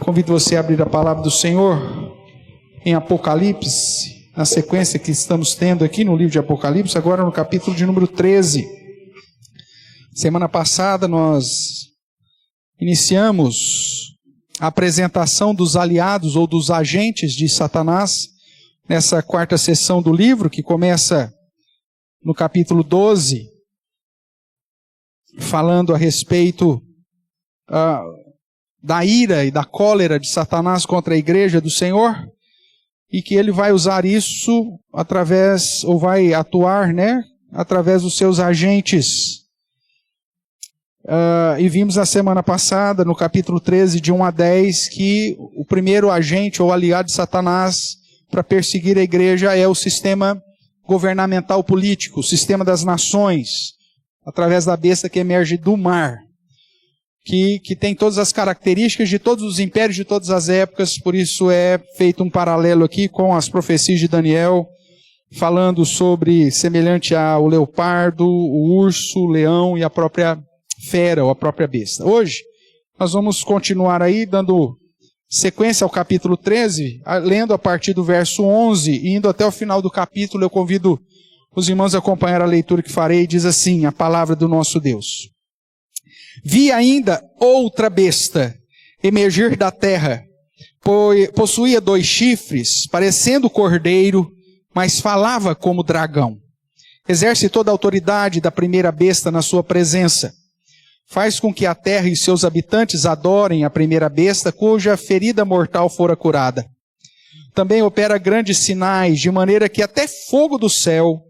Convido você a abrir a palavra do Senhor em Apocalipse, na sequência que estamos tendo aqui no livro de Apocalipse, agora no capítulo de número 13. Semana passada nós iniciamos a apresentação dos aliados ou dos agentes de Satanás, nessa quarta sessão do livro, que começa no capítulo 12, falando a respeito da ira e da cólera de Satanás contra a igreja do Senhor, e que ele vai usar isso através, ou vai atuar, através dos seus agentes. E vimos na semana passada, no capítulo 13, de 1 a 10, que o primeiro agente ou aliado de Satanás para perseguir a igreja é o sistema governamental político, o sistema das nações, através da besta que emerge do mar, que tem todas as características de todos os impérios de todas as épocas. Por isso é feito um paralelo aqui com as profecias de Daniel, falando sobre, semelhante ao leopardo, o urso, o leão e a própria fera, ou a própria besta. Hoje, nós vamos continuar aí, dando sequência ao capítulo 13, lendo a partir do verso 11, e indo até o final do capítulo. Eu convido os irmãos a acompanhar a leitura que farei. Diz assim a palavra do nosso Deus: Vi ainda outra besta emergir da terra, possuía 2 chifres, parecendo cordeiro, mas falava como dragão. Exerce toda a autoridade da primeira besta na sua presença. Faz com que a terra e seus habitantes adorem a primeira besta, cuja ferida mortal fora curada. Também opera grandes sinais, de maneira que até fogo do céu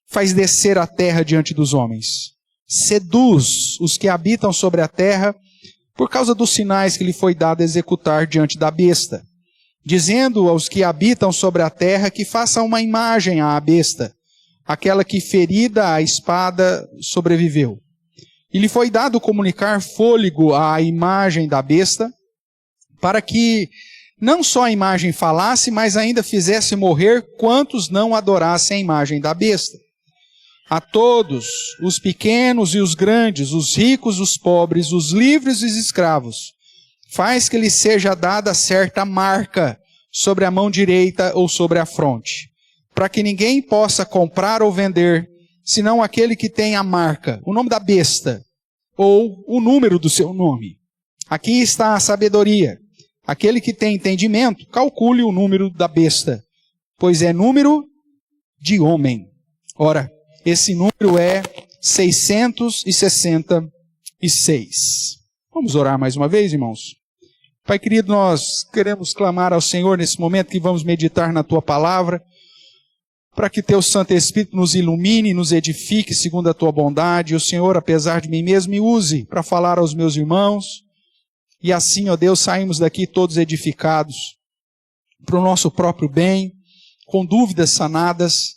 faz descer a terra diante dos homens. Seduz os que habitam sobre a terra por causa dos sinais que lhe foi dado executar diante da besta, dizendo aos que habitam sobre a terra que façam uma imagem à besta, aquela que ferida a espada sobreviveu. E lhe foi dado comunicar fôlego à imagem da besta, para que não só a imagem falasse, mas ainda fizesse morrer quantos não adorassem a imagem da besta. A todos, os pequenos e os grandes, os ricos, os pobres, os livres e os escravos, faz que lhe seja dada certa marca sobre a mão direita ou sobre a fronte, para que ninguém possa comprar ou vender, senão aquele que tem a marca, o nome da besta, ou o número do seu nome. Aqui está a sabedoria. Aquele que tem entendimento, calcule o número da besta, pois é número de homem. Ora, esse número é 666. Vamos orar mais uma vez, irmãos? Pai querido, nós queremos clamar ao Senhor nesse momento que vamos meditar na Tua palavra, para que Teu Santo Espírito nos ilumine, nos edifique segundo a Tua bondade. E o Senhor, apesar de mim mesmo, me use para falar aos meus irmãos. E assim, ó Deus, saímos daqui todos edificados para o nosso próprio bem, com dúvidas sanadas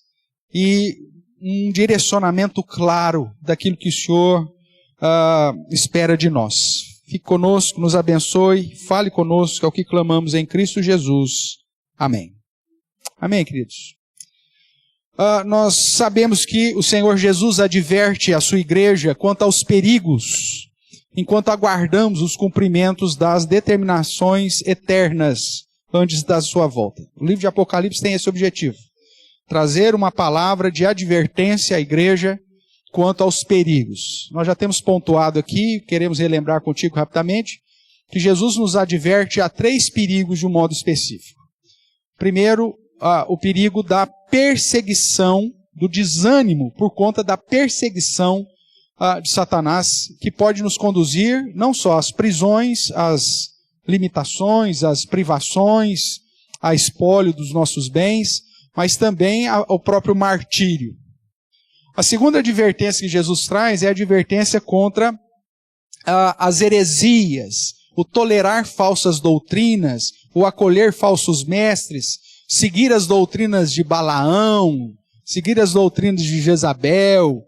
e um direcionamento claro daquilo que o Senhor espera de nós. Fique conosco, nos abençoe, fale conosco, é o que clamamos em Cristo Jesus. Amém. Amém, queridos. Nós sabemos que o Senhor Jesus adverte a sua igreja quanto aos perigos, enquanto aguardamos os cumprimentos das determinações eternas antes da sua volta. O livro de Apocalipse tem esse objetivo: trazer uma palavra de advertência à igreja quanto aos perigos. Nós já temos pontuado aqui, queremos relembrar contigo rapidamente, que Jesus nos adverte a 3 perigos de um modo específico. Primeiro, o perigo da perseguição, do desânimo por conta da perseguição de Satanás, que pode nos conduzir não só às prisões, às limitações, às privações, a espólio dos nossos bens, mas também ao próprio martírio. A segunda advertência que Jesus traz é a advertência contra as heresias, o tolerar falsas doutrinas, o acolher falsos mestres, seguir as doutrinas de Balaão, seguir as doutrinas de Jezabel,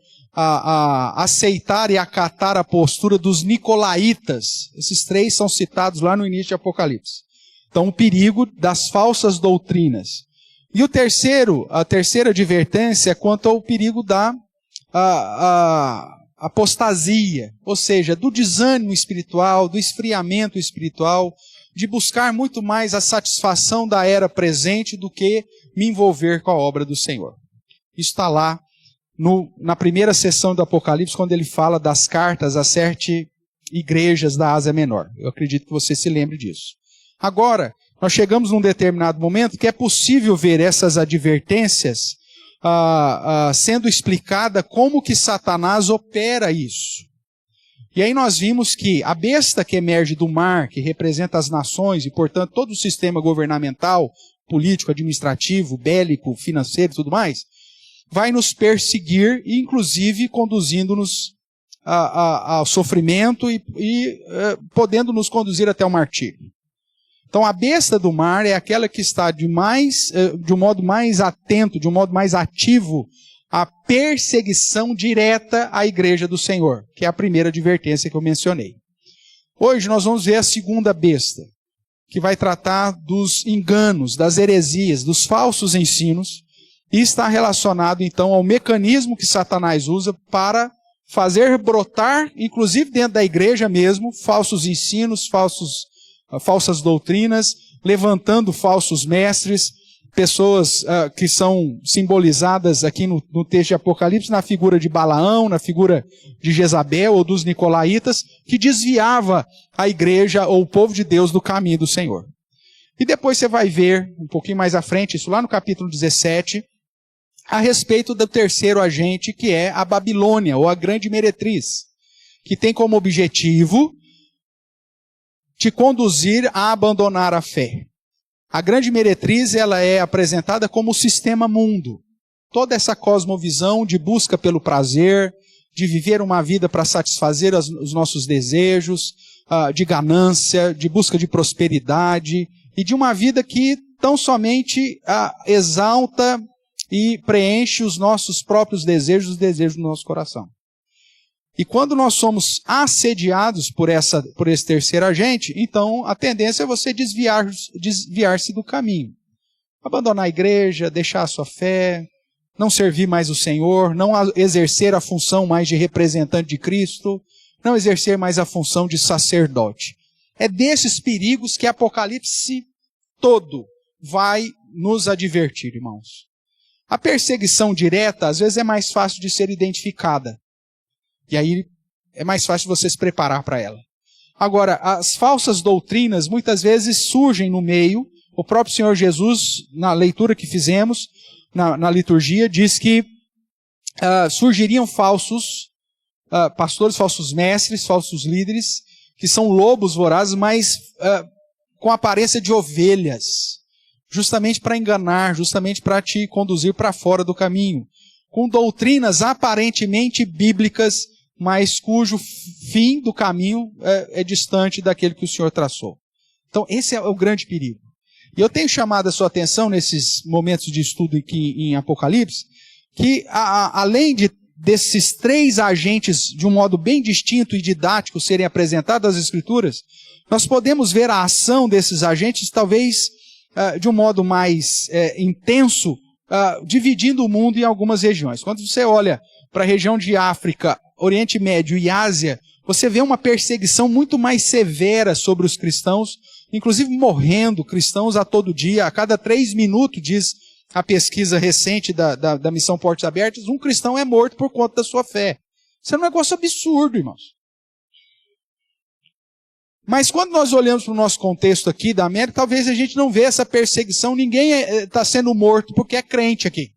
aceitar e acatar a postura dos nicolaítas. Esses 3 são citados lá no início de Apocalipse. Então, o perigo das falsas doutrinas. E a terceira advertência é quanto ao perigo da apostasia, ou seja, do desânimo espiritual, do esfriamento espiritual, de buscar muito mais a satisfação da era presente do que me envolver com a obra do Senhor. Isso está lá na primeira sessão do Apocalipse, quando ele fala das cartas às 7 igrejas da Ásia Menor. Eu acredito que você se lembre disso. Agora, nós chegamos num determinado momento que é possível ver essas advertências sendo explicada como que Satanás opera isso. E aí nós vimos que a besta que emerge do mar, que representa as nações e, portanto, todo o sistema governamental, político, administrativo, bélico, financeiro e tudo mais, vai nos perseguir, inclusive conduzindo-nos ao sofrimento e podendo nos conduzir até o martírio. Então a besta do mar é aquela que está de um modo mais atento, de um modo mais ativo, a perseguição direta à igreja do Senhor, que é a primeira advertência que eu mencionei. Hoje nós vamos ver a segunda besta, que vai tratar dos enganos, das heresias, dos falsos ensinos, e está relacionado então ao mecanismo que Satanás usa para fazer brotar, inclusive dentro da igreja mesmo, falsos ensinos, falsas doutrinas, levantando falsos mestres, pessoas que são simbolizadas aqui no texto de Apocalipse na figura de Balaão, na figura de Jezabel ou dos Nicolaitas, que desviava a igreja ou o povo de Deus do caminho do Senhor. E depois você vai ver, um pouquinho mais à frente, isso lá no capítulo 17, a respeito do terceiro agente, que é a Babilônia, ou a grande meretriz, que tem como objetivo te conduzir a abandonar a fé. A grande meretriz, ela é apresentada como o sistema mundo. Toda essa cosmovisão de busca pelo prazer, de viver uma vida para satisfazer os nossos desejos, de ganância, de busca de prosperidade, e de uma vida que tão somente exalta e preenche os nossos próprios desejos, os desejos do nosso coração. E quando nós somos assediados por esse terceiro agente, então a tendência é você desviar-se do caminho. Abandonar a igreja, deixar a sua fé, não servir mais o Senhor, não exercer a função mais de representante de Cristo, não exercer mais a função de sacerdote. É desses perigos que Apocalipse todo vai nos advertir, irmãos. A perseguição direta, às vezes, é mais fácil de ser identificada. E aí é mais fácil você se preparar para ela. Agora, as falsas doutrinas muitas vezes surgem no meio. O próprio Senhor Jesus, na leitura que fizemos, na liturgia, diz que surgiriam falsos pastores, falsos mestres, falsos líderes, que são lobos vorazes, mas com aparência de ovelhas, justamente para enganar, justamente para te conduzir para fora do caminho, com doutrinas aparentemente bíblicas, mas cujo fim do caminho é distante daquele que o Senhor traçou. Então esse é o grande perigo. E eu tenho chamado a sua atenção nesses momentos de estudo aqui em Apocalipse, que além desses três agentes de um modo bem distinto e didático serem apresentados às Escrituras, nós podemos ver a ação desses agentes talvez de um modo mais intenso, dividindo o mundo em algumas regiões. Quando você olha para a região de África, Oriente Médio e Ásia, você vê uma perseguição muito mais severa sobre os cristãos, inclusive morrendo cristãos a todo dia. A cada 3 minutos, diz a pesquisa recente da Missão Portas Abertas, um cristão é morto por conta da sua fé. Isso é um negócio absurdo, irmãos. Mas quando nós olhamos para o nosso contexto aqui da América, talvez a gente não vê essa perseguição, ninguém está sendo morto porque é crente aqui.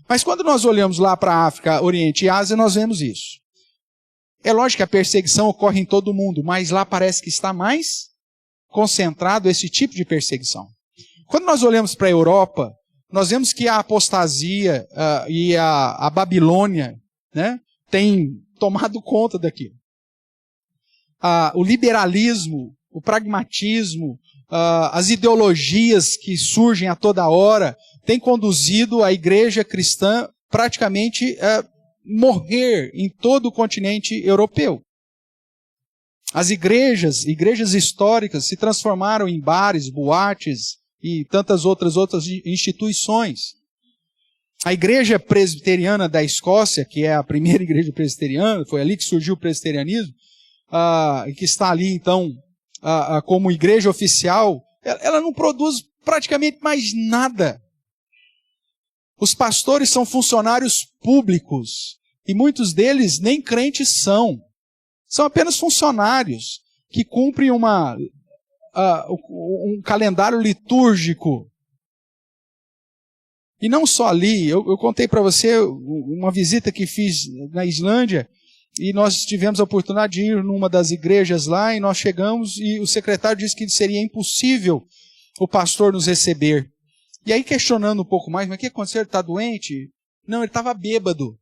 Mas quando nós olhamos lá para a África, Oriente e Ásia, nós vemos isso. É lógico que a perseguição ocorre em todo mundo, mas lá parece que está mais concentrado esse tipo de perseguição. Quando nós olhamos para a Europa, nós vemos que a apostasia e a Babilônia, né, tem tomado conta daquilo. O liberalismo, o pragmatismo, as ideologias que surgem a toda hora, têm conduzido a igreja cristã praticamente a morrer em todo o continente europeu. As igrejas históricas se transformaram em bares, boates e tantas outras instituições. A igreja presbiteriana da Escócia, que é a primeira igreja presbiteriana, foi ali que surgiu o presbiterianismo, que está ali então como igreja oficial, ela não produz praticamente mais nada. Os pastores são funcionários públicos, e muitos deles nem crentes são. São apenas funcionários que cumprem um calendário litúrgico. E não só ali, eu contei para você uma visita que fiz na Islândia, e nós tivemos a oportunidade de ir numa das igrejas lá, e nós chegamos, e o secretário disse que seria impossível o pastor nos receber. E aí, questionando um pouco mais, mas o que aconteceu? Ele está doente? Não, ele estava bêbado.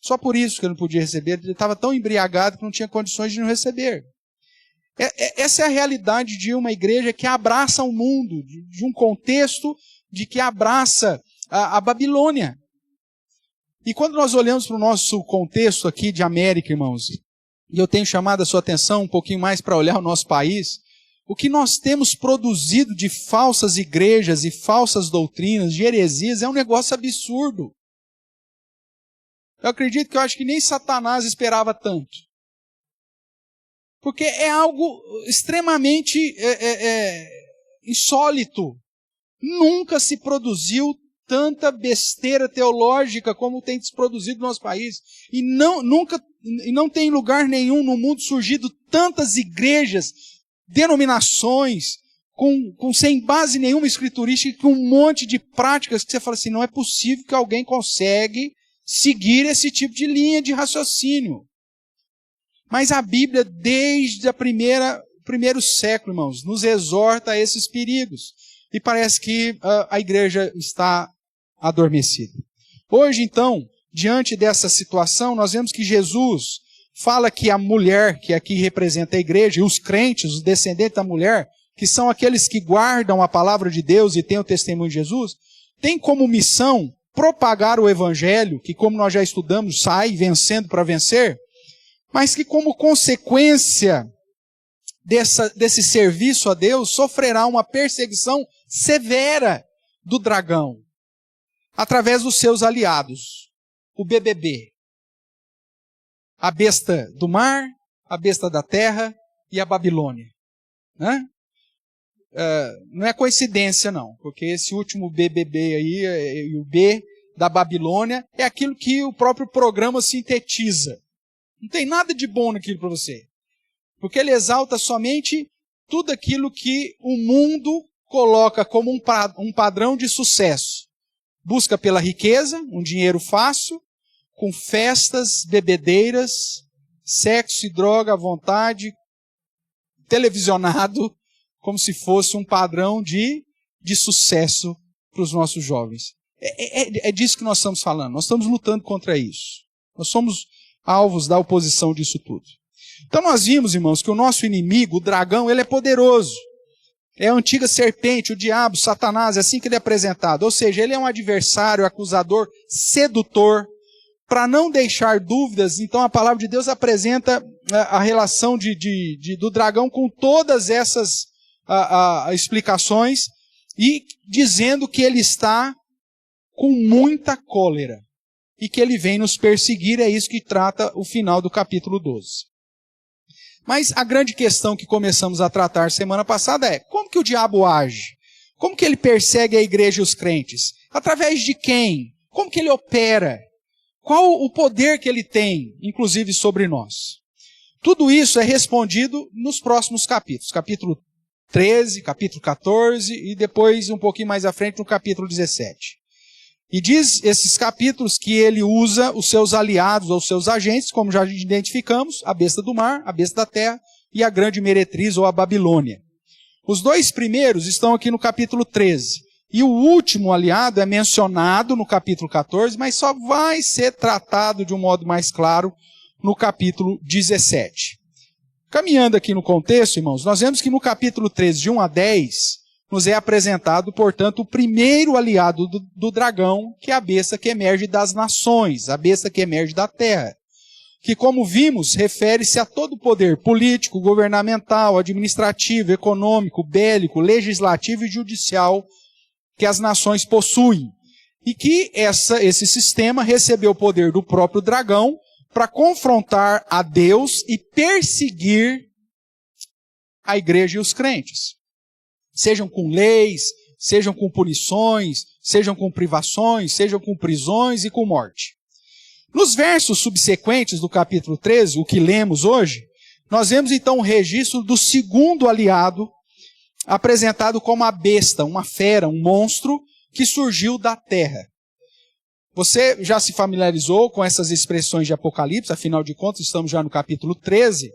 Só por isso que ele não podia receber, ele estava tão embriagado que não tinha condições de nos receber. Essa é a realidade de uma igreja que abraça o mundo, de um contexto de que abraça a Babilônia. E quando nós olhamos para o nosso contexto aqui de América, irmãos, e eu tenho chamado a sua atenção um pouquinho mais para olhar o nosso país, o que nós temos produzido de falsas igrejas e falsas doutrinas, de heresias, é um negócio absurdo. Eu acho que nem Satanás esperava tanto. Porque é algo extremamente insólito. Nunca se produziu tanta besteira teológica como tem se produzido no nosso país. E não tem lugar nenhum no mundo surgido tantas igrejas, denominações, sem base nenhuma escriturística, com um monte de práticas que você fala assim, não é possível que alguém consegue seguir esse tipo de linha de raciocínio. Mas a Bíblia, desde o primeiro século, irmãos, nos exorta a esses perigos. E parece que a igreja está adormecida. Hoje, então, diante dessa situação, nós vemos que Jesus fala que a mulher, que aqui representa a igreja, e os crentes, os descendentes da mulher, que são aqueles que guardam a palavra de Deus e têm o testemunho de Jesus, tem como missão propagar o evangelho, que como nós já estudamos, sai vencendo para vencer, mas que como consequência desse serviço a Deus, sofrerá uma perseguição severa do dragão, através dos seus aliados, o BBB, a besta do mar, a besta da terra e a Babilônia. Não é coincidência não, porque esse último BBB aí, e o B da Babilônia, é aquilo que o próprio programa sintetiza. Não tem nada de bom naquilo para você. Porque ele exalta somente tudo aquilo que o mundo coloca como um padrão de sucesso. Busca pela riqueza, um dinheiro fácil, com festas, bebedeiras, sexo e droga à vontade, televisionado, como se fosse um padrão de sucesso para os nossos jovens. É disso que nós estamos falando. Nós estamos lutando contra isso. Nós somos alvos da oposição disso tudo. Então nós vimos, irmãos, que o nosso inimigo, o dragão, ele é poderoso. É a antiga serpente, o diabo, Satanás, é assim que ele é apresentado. Ou seja, ele é um adversário, acusador, sedutor. Para não deixar dúvidas, então a palavra de Deus apresenta a relação do dragão com todas essas explicações e dizendo que ele está com muita cólera e que ele vem nos perseguir. É isso que trata o final do capítulo 12. Mas a grande questão que começamos a tratar semana passada é: como que o diabo age? Como que ele persegue a igreja e os crentes? Através de quem? Como que ele opera? Qual o poder que ele tem, inclusive sobre nós? Tudo isso é respondido nos próximos capítulos. Capítulo 13, capítulo 14 e depois um pouquinho mais à frente no capítulo 17. E diz esses capítulos que ele usa os seus aliados ou seus agentes, como já identificamos, a besta do mar, a besta da terra e a grande meretriz ou a Babilônia. Os dois primeiros estão aqui no capítulo 13. E o último aliado é mencionado no capítulo 14, mas só vai ser tratado de um modo mais claro no capítulo 17. Caminhando aqui no contexto, irmãos, nós vemos que no capítulo 13, de 1 a 10, nos é apresentado, portanto, o primeiro aliado do dragão, que é a besta que emerge das nações, a besta que emerge da terra. Que, como vimos, refere-se a todo o poder político, governamental, administrativo, econômico, bélico, legislativo e judicial que as nações possuem. E que esse sistema recebeu o poder do próprio dragão para confrontar a Deus e perseguir a igreja e os crentes. Sejam com leis, sejam com punições, sejam com privações, sejam com prisões e com morte. Nos versos subsequentes do capítulo 13, o que lemos hoje, nós vemos então o registro do segundo aliado, apresentado como a besta, uma fera, um monstro, que surgiu da terra. Você já se familiarizou com essas expressões de Apocalipse, afinal de contas estamos já no capítulo 13,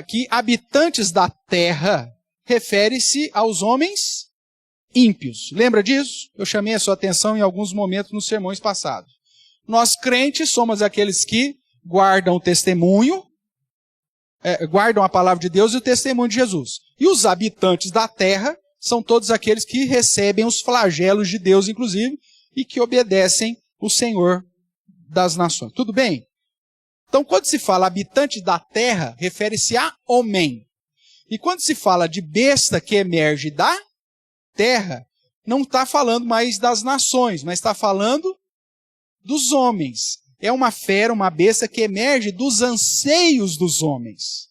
que habitantes da terra refere-se aos homens ímpios. Lembra disso? Eu chamei a sua atenção em alguns momentos nos sermões passados. Nós crentes somos aqueles que guardam o testemunho, guardam a palavra de Deus e o testemunho de Jesus. E os habitantes da terra são todos aqueles que recebem os flagelos de Deus, inclusive, e que obedecem o Senhor das nações. Tudo bem? Então, quando se fala habitante da terra, refere-se a homem. E quando se fala de besta que emerge da terra, não está falando mais das nações, mas está falando dos homens. É uma fera, uma besta que emerge dos anseios dos homens.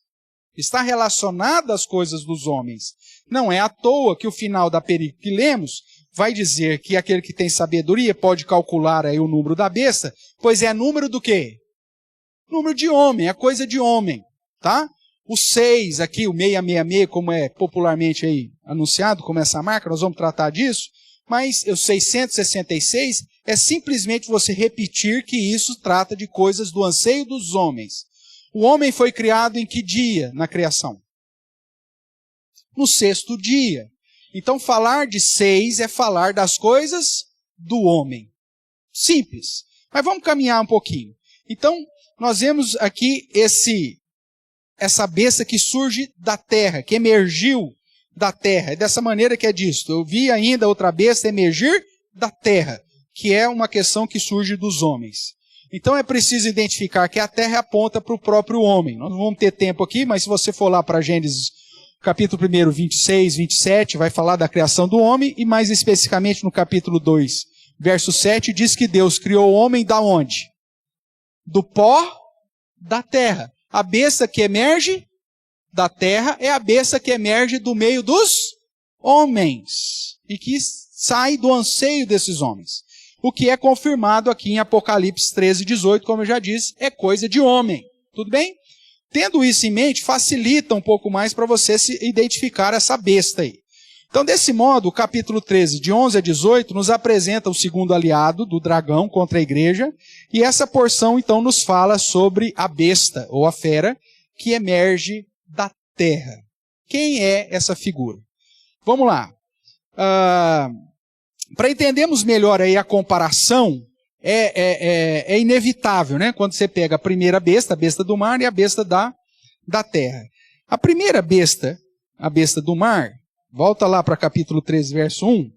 Está relacionada às coisas dos homens. Não é à toa que o final da perícope que lemos vai dizer que aquele que tem sabedoria pode calcular aí o número da besta, pois é número do quê? Número de homem, é coisa de homem, tá? O 6 aqui, o 666, como é popularmente aí anunciado, como essa marca, nós vamos tratar disso, mas o 666 é simplesmente você repetir que isso trata de coisas do anseio dos homens. O homem foi criado em que dia na criação? No sexto dia. Então falar de 6 é falar das coisas do homem. Simples. Mas vamos caminhar um pouquinho. Então, nós vemos aqui essa besta que surge da terra, que emergiu da terra. É dessa maneira que é disto. Eu vi ainda outra besta emergir da terra, que é uma questão que surge dos homens. Então é preciso identificar que a terra aponta para o próprio homem. Nós não vamos ter tempo aqui, mas se você for lá para Gênesis, capítulo 1, 26, 27, vai falar da criação do homem, e mais especificamente no capítulo 2, verso 7, diz que Deus criou o homem da onde? Do pó da terra. A besta que emerge da terra é a besta que emerge do meio dos homens e que sai do anseio desses homens. O que é confirmado aqui em Apocalipse 13, 18, como eu já disse, é coisa de homem. Tudo bem? Tendo isso em mente, facilita um pouco mais para você se identificar essa besta aí. Então, desse modo, o capítulo 13, de 11 a 18, nos apresenta o segundo aliado do dragão contra a igreja, e essa porção, então, nos fala sobre a besta, ou a fera, que emerge da terra. Quem é essa figura? Vamos lá. Para entendermos melhor aí a comparação, é inevitável, né? Quando você pega a primeira besta, a besta do mar, e a besta da terra. A primeira besta, a besta do mar, volta lá para capítulo 13, verso 1,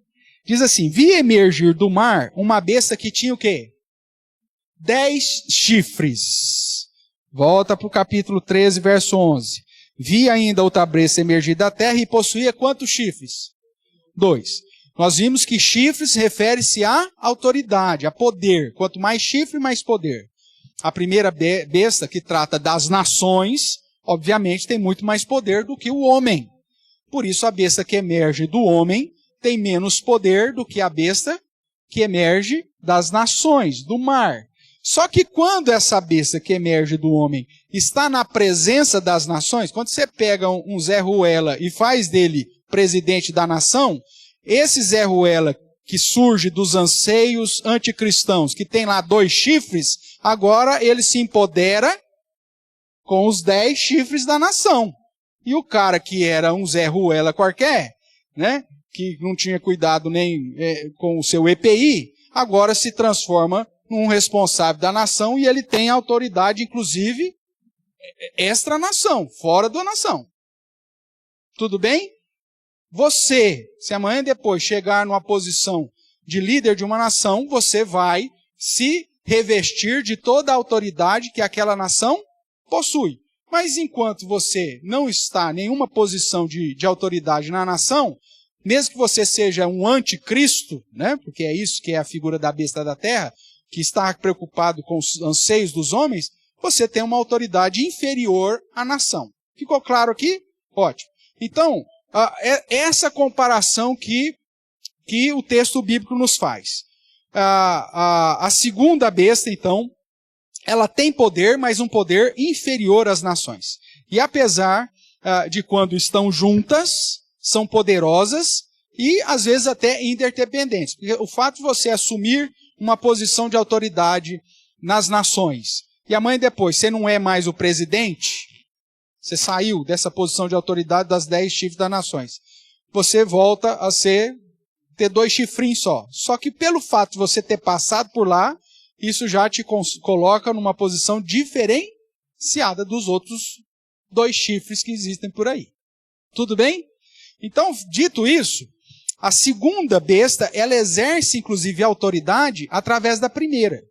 diz assim: vi emergir do mar uma besta que tinha o quê? 10 chifres. Volta para o capítulo 13, verso 11. Vi ainda outra besta emergir da terra e possuía quantos chifres? 2. Nós vimos que chifres refere-se à autoridade, a poder. Quanto mais chifre, mais poder. A primeira besta, que trata das nações, obviamente tem muito mais poder do que o homem. Por isso a besta que emerge do homem tem menos poder do que a besta que emerge das nações, do mar. Só que quando essa besta que emerge do homem está na presença das nações, quando você pega um Zé Ruela e faz dele presidente da nação, esse Zé Ruela que surge dos anseios anticristãos, que tem lá 2 chifres, agora ele se empodera com os 10 chifres da nação. E o cara que era um Zé Ruela qualquer, né, que não tinha cuidado nem com o seu EPI, agora se transforma num responsável da nação e ele tem autoridade, inclusive, extra-nação, fora da nação. Tudo bem? Você, se amanhã depois chegar numa posição de líder de uma nação, você vai se revestir de toda a autoridade que aquela nação possui. Mas enquanto você não está em nenhuma posição de autoridade na nação, mesmo que você seja um anticristo, né, porque é isso que é a figura da besta da terra, que está preocupado com os anseios dos homens, você tem uma autoridade inferior à nação. Ficou claro aqui? Ótimo. Então, essa comparação que o texto bíblico nos faz. A segunda besta, então, ela tem poder, mas um poder inferior às nações. E apesar de quando estão juntas, são poderosas e às vezes até interdependentes. Porque o fato de você assumir uma posição de autoridade nas nações, e amanhã depois você não é mais o presidente, você saiu dessa posição de autoridade das 10 chifres das nações, você volta a ter 2 chifrinhos só. Só que pelo fato de você ter passado por lá, isso já te coloca numa posição diferenciada dos outros 2 chifres que existem por aí. Tudo bem? Então, dito isso, a segunda besta, ela exerce inclusive autoridade através da primeira.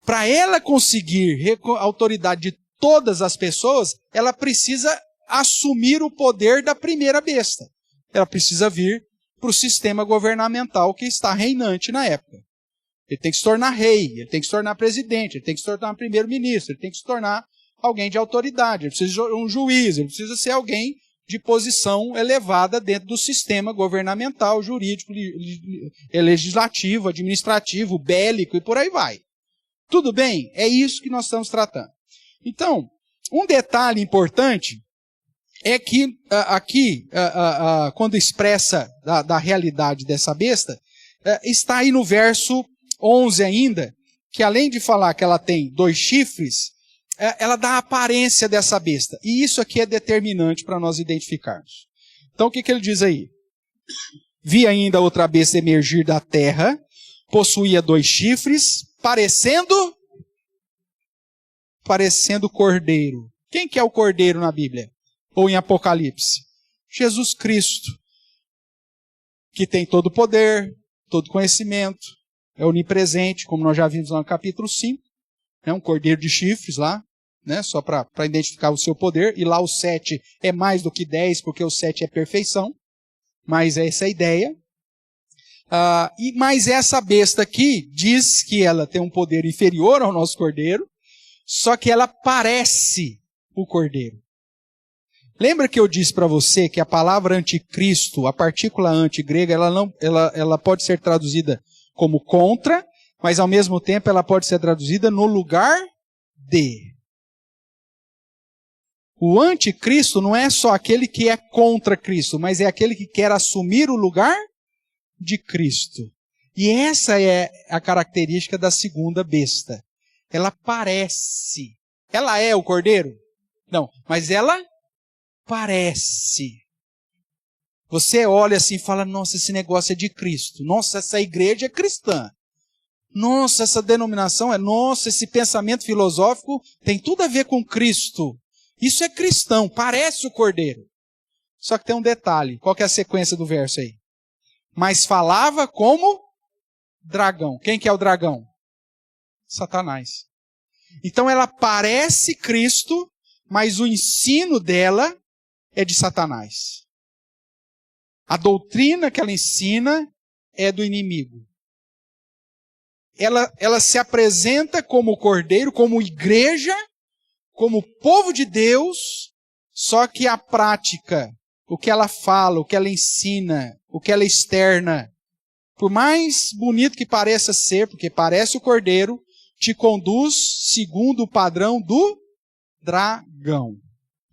Para ela conseguir a autoridade de todas as pessoas, ela precisa assumir o poder da primeira besta. Ela precisa vir para o sistema governamental que está reinante na época. Ele tem que se tornar rei, ele tem que se tornar presidente, ele tem que se tornar primeiro-ministro, ele tem que se tornar alguém de autoridade, ele precisa de um juiz, ele precisa ser alguém de posição elevada dentro do sistema governamental, jurídico, legislativo, administrativo, bélico e por aí vai. Tudo bem? É isso que nós estamos tratando. Então, um detalhe importante é que aqui, quando expressa da realidade dessa besta, está aí no verso 11 ainda, que além de falar que ela tem 2 chifres, ela dá a aparência dessa besta. E isso aqui é determinante para nós identificarmos. Então o que ele diz aí? Vi ainda outra besta emergir da terra, possuía 2 chifres, parecendo cordeiro. Quem que é o cordeiro na Bíblia? Ou em Apocalipse? Jesus Cristo, que tem todo o poder, todo conhecimento, é onipresente, como nós já vimos lá no capítulo 5, é um cordeiro de chifres lá, né, só para identificar o seu poder, e lá o 7 é mais do que 10, porque o 7 é perfeição, mas essa é a ideia. Mas essa besta aqui diz que ela tem um poder inferior ao nosso cordeiro, só que ela parece o cordeiro. Lembra que eu disse para você que a palavra anticristo, a partícula anti grega, ela pode ser traduzida como contra, mas ao mesmo tempo ela pode ser traduzida no lugar de. O anticristo não é só aquele que é contra Cristo, mas é aquele que quer assumir o lugar de Cristo. E essa é a característica da segunda besta. Ela parece. Ela é o cordeiro? Não, mas ela parece. Você olha assim e fala, nossa, esse negócio é de Cristo. Nossa, essa igreja é cristã. Nossa, essa denominação nossa, esse pensamento filosófico tem tudo a ver com Cristo. Isso é cristão, parece o cordeiro. Só que tem um detalhe. Qual que é a sequência do verso aí? Mas falava como dragão. Quem que é o dragão? Satanás. Então ela parece Cristo, mas o ensino dela é de Satanás. A doutrina que ela ensina é do inimigo. Ela se apresenta como cordeiro, como igreja, como povo de Deus, só que a prática, o que ela fala, o que ela ensina, o que ela externa, por mais bonito que pareça ser, porque parece o cordeiro, te conduz segundo o padrão do dragão.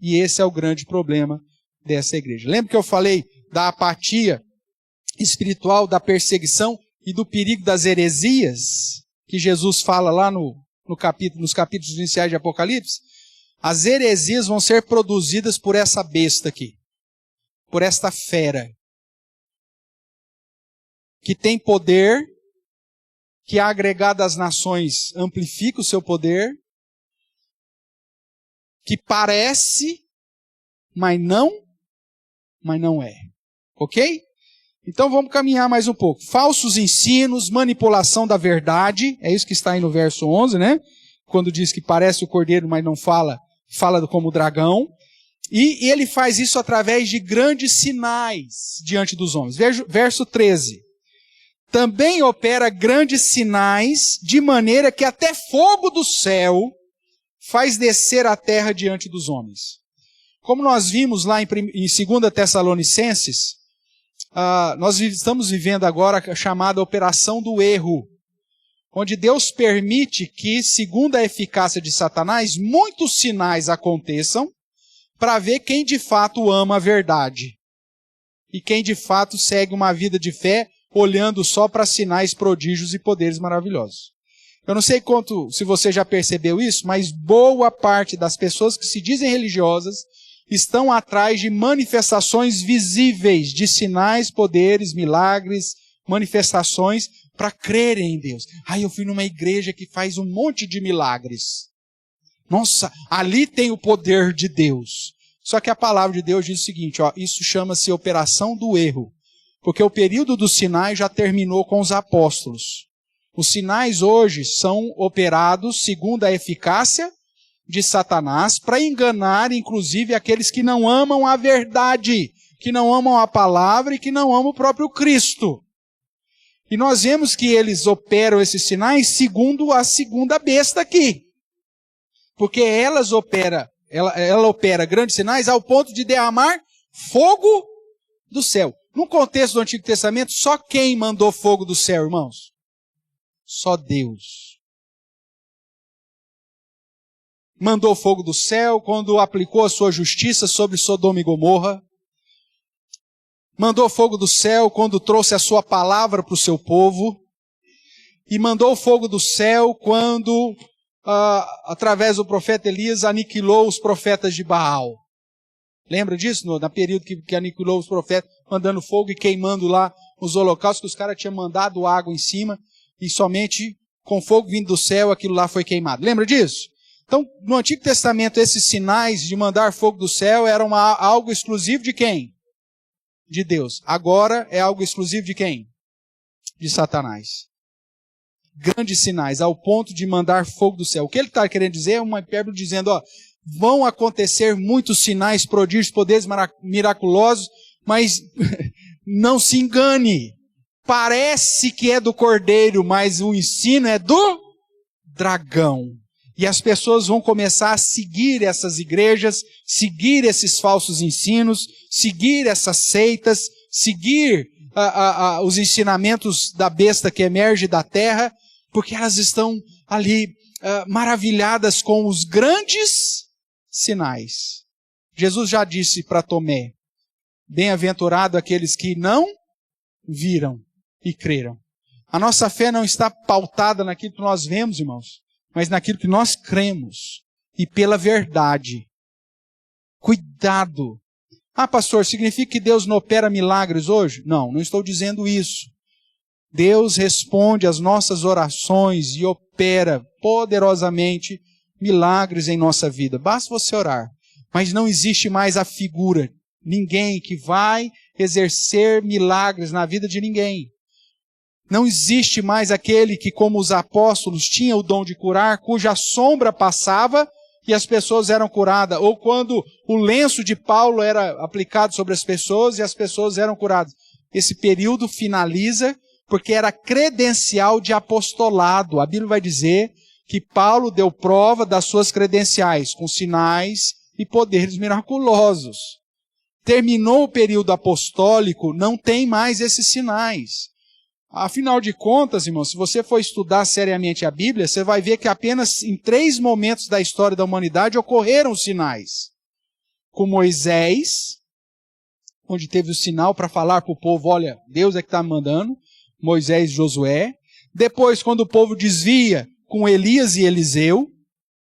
E esse é o grande problema dessa igreja. Lembra que eu falei da apatia espiritual, da perseguição e do perigo das heresias, que Jesus fala lá nos capítulos iniciais de Apocalipse? As heresias vão ser produzidas por essa besta aqui, por esta fera, que tem poder, que agregado às nações amplifica o seu poder, que parece, mas não é. Ok? Então vamos caminhar mais um pouco. Falsos ensinos, manipulação da verdade, é isso que está aí no verso 11, né? Quando diz que parece o cordeiro, mas não fala como dragão. E ele faz isso através de grandes sinais diante dos homens. Verso 13. Também opera grandes sinais, de maneira que até fogo do céu faz descer a terra diante dos homens. Como nós vimos lá em 2 Tessalonicenses, nós estamos vivendo agora a chamada operação do erro, onde Deus permite que, segundo a eficácia de Satanás, muitos sinais aconteçam para ver quem de fato ama a verdade e quem de fato segue uma vida de fé olhando só para sinais, prodígios e poderes maravilhosos. Eu não sei se você já percebeu isso, mas boa parte das pessoas que se dizem religiosas estão atrás de manifestações visíveis, de sinais, poderes, milagres, manifestações para crerem em Deus. Eu fui numa igreja que faz um monte de milagres. Nossa, ali tem o poder de Deus. Só que a palavra de Deus diz o seguinte, isso chama-se operação do erro. Porque o período dos sinais já terminou com os apóstolos. Os sinais hoje são operados segundo a eficácia de Satanás para enganar, inclusive, aqueles que não amam a verdade, que não amam a palavra e que não amam o próprio Cristo. E nós vemos que eles operam esses sinais segundo a segunda besta aqui. Porque ela opera grandes sinais ao ponto de derramar fogo do céu. No contexto do Antigo Testamento, só quem mandou fogo do céu, irmãos? Só Deus. Mandou fogo do céu quando aplicou a sua justiça sobre Sodoma e Gomorra. Mandou fogo do céu quando trouxe a sua palavra para o seu povo. E mandou fogo do céu quando, através do profeta Elias, aniquilou os profetas de Baal. Lembra disso? No período que aniquilou os profetas, mandando fogo e queimando lá os holocaustos, que os caras tinham mandado água em cima, e somente com fogo vindo do céu, aquilo lá foi queimado. Lembra disso? Então, no Antigo Testamento, esses sinais de mandar fogo do céu eram algo exclusivo de quem? De Deus. Agora é algo exclusivo de quem? De Satanás. Grandes sinais, ao ponto de mandar fogo do céu. O que ele está querendo dizer é uma hipérbole dizendo, vão acontecer muitos sinais, prodígios, poderes miraculosos, mas não se engane. Parece que é do cordeiro, mas o ensino é do dragão. E as pessoas vão começar a seguir essas igrejas, seguir esses falsos ensinos, seguir essas seitas, seguir os ensinamentos da besta que emerge da terra, porque elas estão ali maravilhadas com os grandes sinais. Jesus já disse para Tomé, bem-aventurado aqueles que não viram e creram. A nossa fé não está pautada naquilo que nós vemos, irmãos, mas naquilo que nós cremos e pela verdade. Cuidado. Pastor, significa que Deus não opera milagres hoje? Não, não estou dizendo isso. Deus responde às nossas orações e opera poderosamente milagres em nossa vida. Basta você orar. Mas não existe mais a figura, ninguém que vai exercer milagres na vida de ninguém. Não existe mais aquele que, como os apóstolos, tinha o dom de curar, cuja sombra passava e as pessoas eram curadas. Ou quando o lenço de Paulo era aplicado sobre as pessoas e as pessoas eram curadas. Esse período finaliza porque era credencial de apostolado. A Bíblia vai dizer que Paulo deu prova das suas credenciais, com sinais e poderes miraculosos. Terminou o período apostólico, não tem mais esses sinais. Afinal de contas, irmãos, se você for estudar seriamente a Bíblia, você vai ver que apenas em 3 momentos da história da humanidade ocorreram sinais. Com Moisés, onde teve o sinal para falar para o povo, olha, Deus é que está me mandando, Moisés e Josué. Depois, quando o povo desvia, com Elias e Eliseu.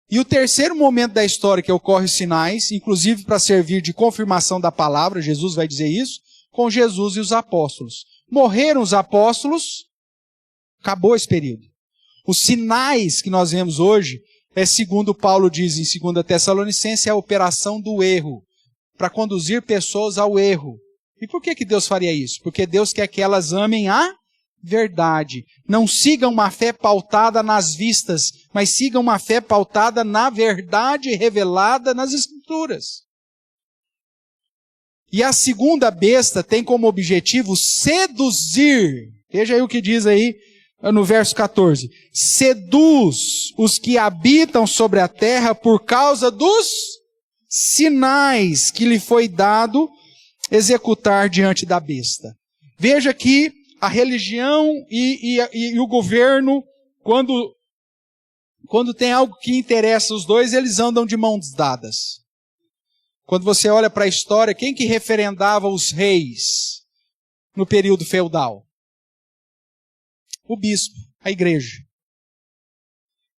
E o terceiro momento da história que ocorre os sinais, inclusive para servir de confirmação da palavra, Jesus vai dizer isso, com Jesus e os apóstolos. Morreram os apóstolos, acabou esse período. Os sinais que nós vemos hoje, segundo Paulo diz em 2 Tessalonicenses, é a operação do erro, para conduzir pessoas ao erro. E por que Deus faria isso? Porque Deus quer que elas amem a verdade. Não sigam uma fé pautada nas vistas, mas sigam uma fé pautada na verdade revelada nas Escrituras. E a segunda besta tem como objetivo seduzir. Veja aí o que diz aí no verso 14. Seduz os que habitam sobre a terra por causa dos sinais que lhe foi dado executar diante da besta. Veja que a religião e o governo, quando tem algo que interessa os dois, eles andam de mãos dadas. Quando você olha para a história, quem que referendava os reis no período feudal? O bispo, a igreja.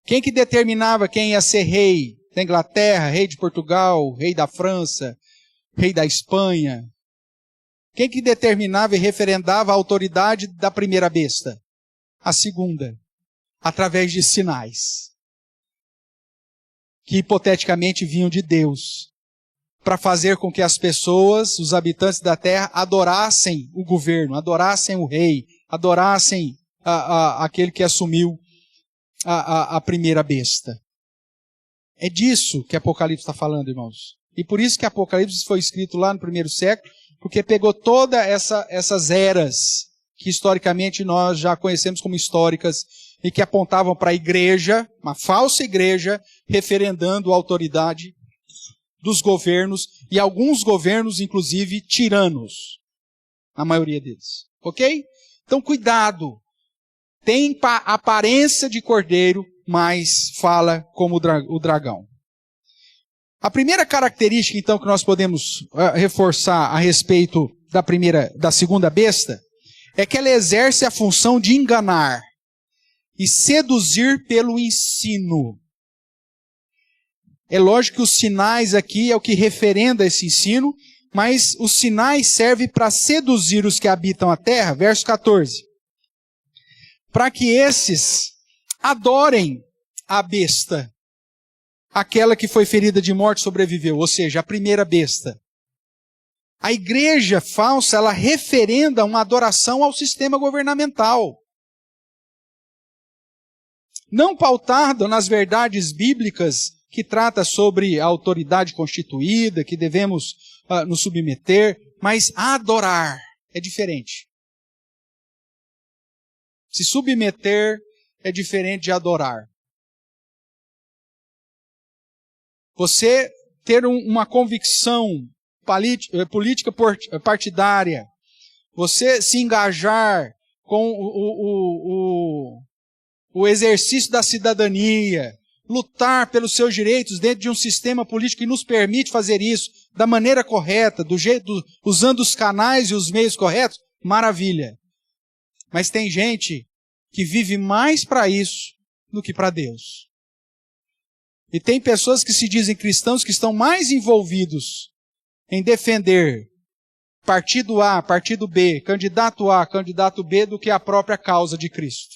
Quem que determinava quem ia ser rei da Inglaterra, rei de Portugal, rei da França, rei da Espanha? Quem que determinava e referendava a autoridade da primeira besta? A segunda, através de sinais, que hipoteticamente vinham de Deus, para fazer com que as pessoas, os habitantes da terra, adorassem o governo, adorassem o rei, adorassem aquele que assumiu a primeira besta. É disso que Apocalipse está falando, irmãos. E por isso que Apocalipse foi escrito lá no primeiro século, porque pegou todas essas eras que historicamente nós já conhecemos como históricas e que apontavam para a igreja, uma falsa igreja, referendando a autoridade dos governos, e alguns governos, inclusive, tiranos. A maioria deles. Ok? Então, cuidado. Tem aparência de cordeiro, mas fala como o dragão. A primeira característica, então, que nós podemos reforçar a respeito da segunda besta, é que ela exerce a função de enganar e seduzir pelo ensino. É lógico que os sinais aqui é o que referenda esse ensino, mas os sinais servem para seduzir os que habitam a terra, verso 14. Para que esses adorem a besta, aquela que foi ferida de morte sobreviveu, ou seja, a primeira besta. A igreja falsa, ela referenda uma adoração ao sistema governamental. Não pautado nas verdades bíblicas que trata sobre a autoridade constituída, que devemos nos submeter, mas adorar é diferente. Se submeter é diferente de adorar. Você ter uma convicção política partidária, você se engajar com o exercício da cidadania, lutar pelos seus direitos dentro de um sistema político que nos permite fazer isso da maneira correta, usando os canais e os meios corretos, maravilha. Mas tem gente que vive mais para isso do que para Deus. E tem pessoas que se dizem cristãos que estão mais envolvidos em defender partido A, partido B, candidato A, candidato B, do que a própria causa de Cristo.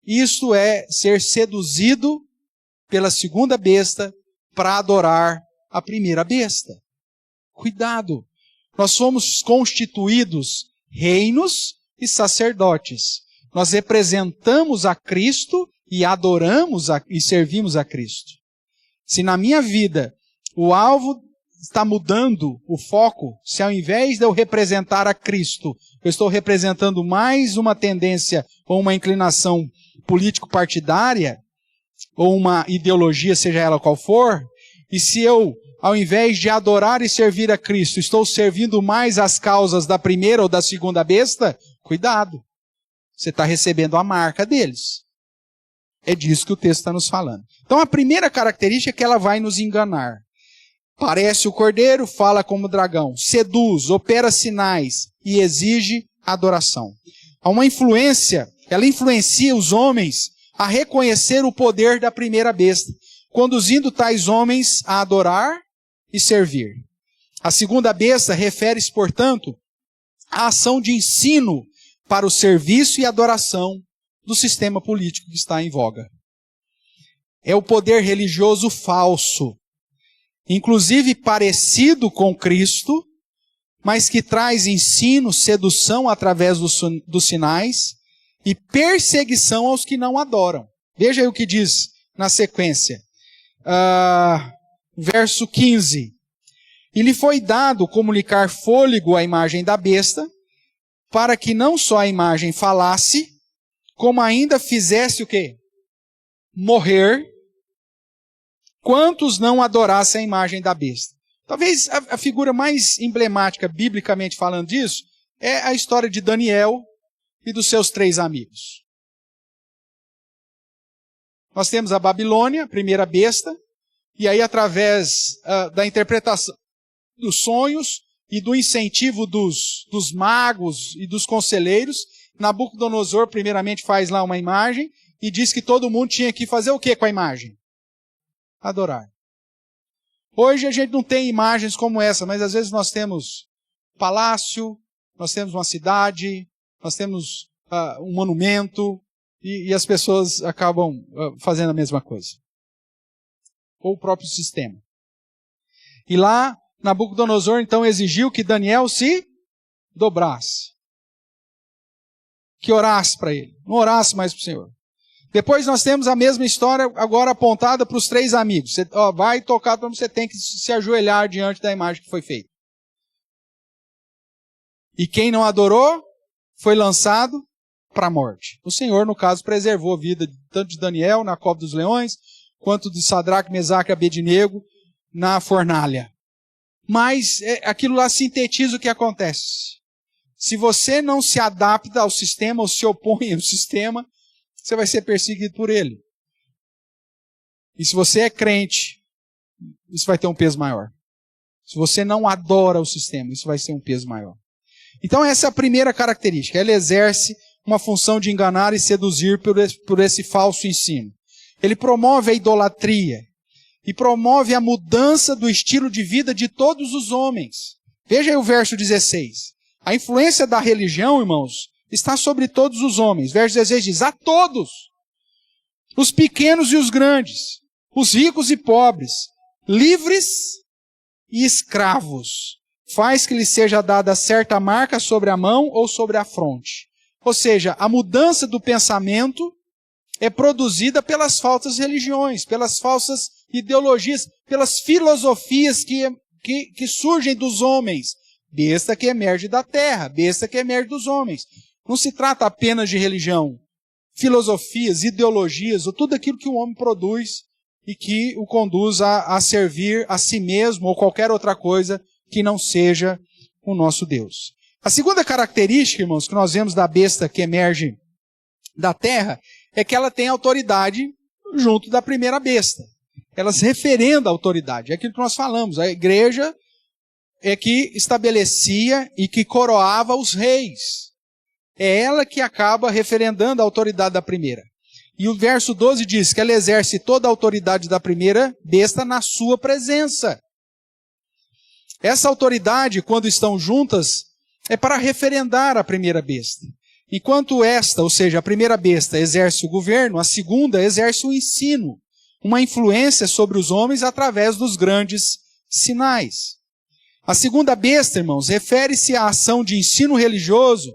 Isso é ser seduzido pela segunda besta para adorar a primeira besta. Cuidado! Nós somos constituídos reinos e sacerdotes. Nós representamos a Cristo e adoramos e servimos a Cristo. Se na minha vida o alvo está mudando o foco, se ao invés de eu representar a Cristo, eu estou representando mais uma tendência ou uma inclinação político-partidária, ou uma ideologia, seja ela qual for, e se eu, ao invés de adorar e servir a Cristo, estou servindo mais as causas da primeira ou da segunda besta, cuidado. Você está recebendo a marca deles. É disso que o texto está nos falando. Então a primeira característica é que ela vai nos enganar. Parece o cordeiro, fala como o dragão, seduz, opera sinais e exige adoração. Há uma influência, ela influencia os homens a reconhecer o poder da primeira besta, conduzindo tais homens a adorar e servir. A segunda besta refere-se, portanto, à ação de ensino para o serviço e adoração do sistema político que está em voga. É o poder religioso falso, inclusive parecido com Cristo, mas que traz ensino, sedução através dos sinais e perseguição aos que não adoram. Veja aí o que diz na sequência. Verso 15. E lhe foi dado comunicar fôlego à imagem da besta, para que não só a imagem falasse, como ainda fizesse o quê? Morrer quantos não adorassem a imagem da besta. Talvez a figura mais emblemática, biblicamente falando disso, é a história de Daniel e dos seus 3 amigos. Nós temos a Babilônia, a primeira besta, e aí através da interpretação dos sonhos e do incentivo dos magos e dos conselheiros, Nabucodonosor primeiramente faz lá uma imagem e diz que todo mundo tinha que fazer o que com a imagem? Adorar. Hoje a gente não tem imagens como essa, mas às vezes nós temos palácio, nós temos uma cidade, nós temos um monumento, e as pessoas acabam fazendo a mesma coisa. Ou o próprio sistema. E lá, Nabucodonosor então exigiu que Daniel se dobrasse. Que orasse para ele. Não orasse mais para o Senhor. Depois nós temos a mesma história agora apontada para os 3 amigos. Você, vai tocar para você tem que se ajoelhar diante da imagem que foi feita. E quem não adorou foi lançado para a morte. O Senhor, no caso, preservou a vida tanto de Daniel na cova dos leões, quanto de Sadraque, Mesaque e Abednego na fornalha. Mas aquilo lá sintetiza o que acontece. Se você não se adapta ao sistema ou se opõe ao sistema, você vai ser perseguido por ele. E se você é crente, isso vai ter um peso maior. Se você não adora o sistema, isso vai ser um peso maior. Então essa é a primeira característica. Ele exerce uma função de enganar e seduzir por esse falso ensino. Ele promove a idolatria e promove a mudança do estilo de vida de todos os homens. Veja aí o verso 16. A influência da religião, irmãos, está sobre todos os homens. Verso 16 diz, a todos, os pequenos e os grandes, os ricos e pobres, livres e escravos. Faz que lhe seja dada certa marca sobre a mão ou sobre a fronte. Ou seja, a mudança do pensamento é produzida pelas falsas religiões, pelas falsas ideologias, pelas filosofias que surgem dos homens. Besta que emerge da terra, besta que emerge dos homens. Não se trata apenas de religião, filosofias, ideologias, ou tudo aquilo que o homem produz e que o conduz a servir a si mesmo ou qualquer outra coisa que não seja o nosso Deus. A segunda característica, irmãos, que nós vemos da besta que emerge da terra, é que ela tem autoridade junto da primeira besta. Ela se referenda à autoridade. É aquilo que nós falamos. A igreja é que estabelecia e que coroava os reis. É ela que acaba referendando a autoridade da primeira. E o verso 12 diz que ela exerce toda a autoridade da primeira besta na sua presença. Essa autoridade, quando estão juntas, é para referendar a primeira besta. Enquanto esta, ou seja, a primeira besta, exerce o governo, a segunda exerce o ensino, uma influência sobre os homens através dos grandes sinais. A segunda besta, irmãos, refere-se à ação de ensino religioso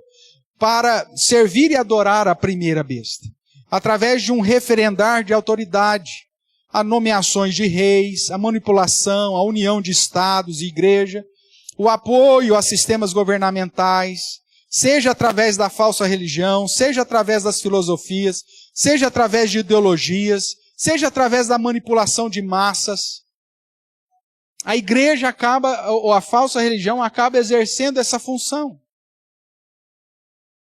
para servir e adorar a primeira besta, através de um referendar de autoridade, a nomeações de reis, a manipulação, a união de estados e igreja, o apoio a sistemas governamentais, seja através da falsa religião, seja através das filosofias, seja através de ideologias, seja através da manipulação de massas. A igreja acaba, ou a falsa religião acaba exercendo essa função.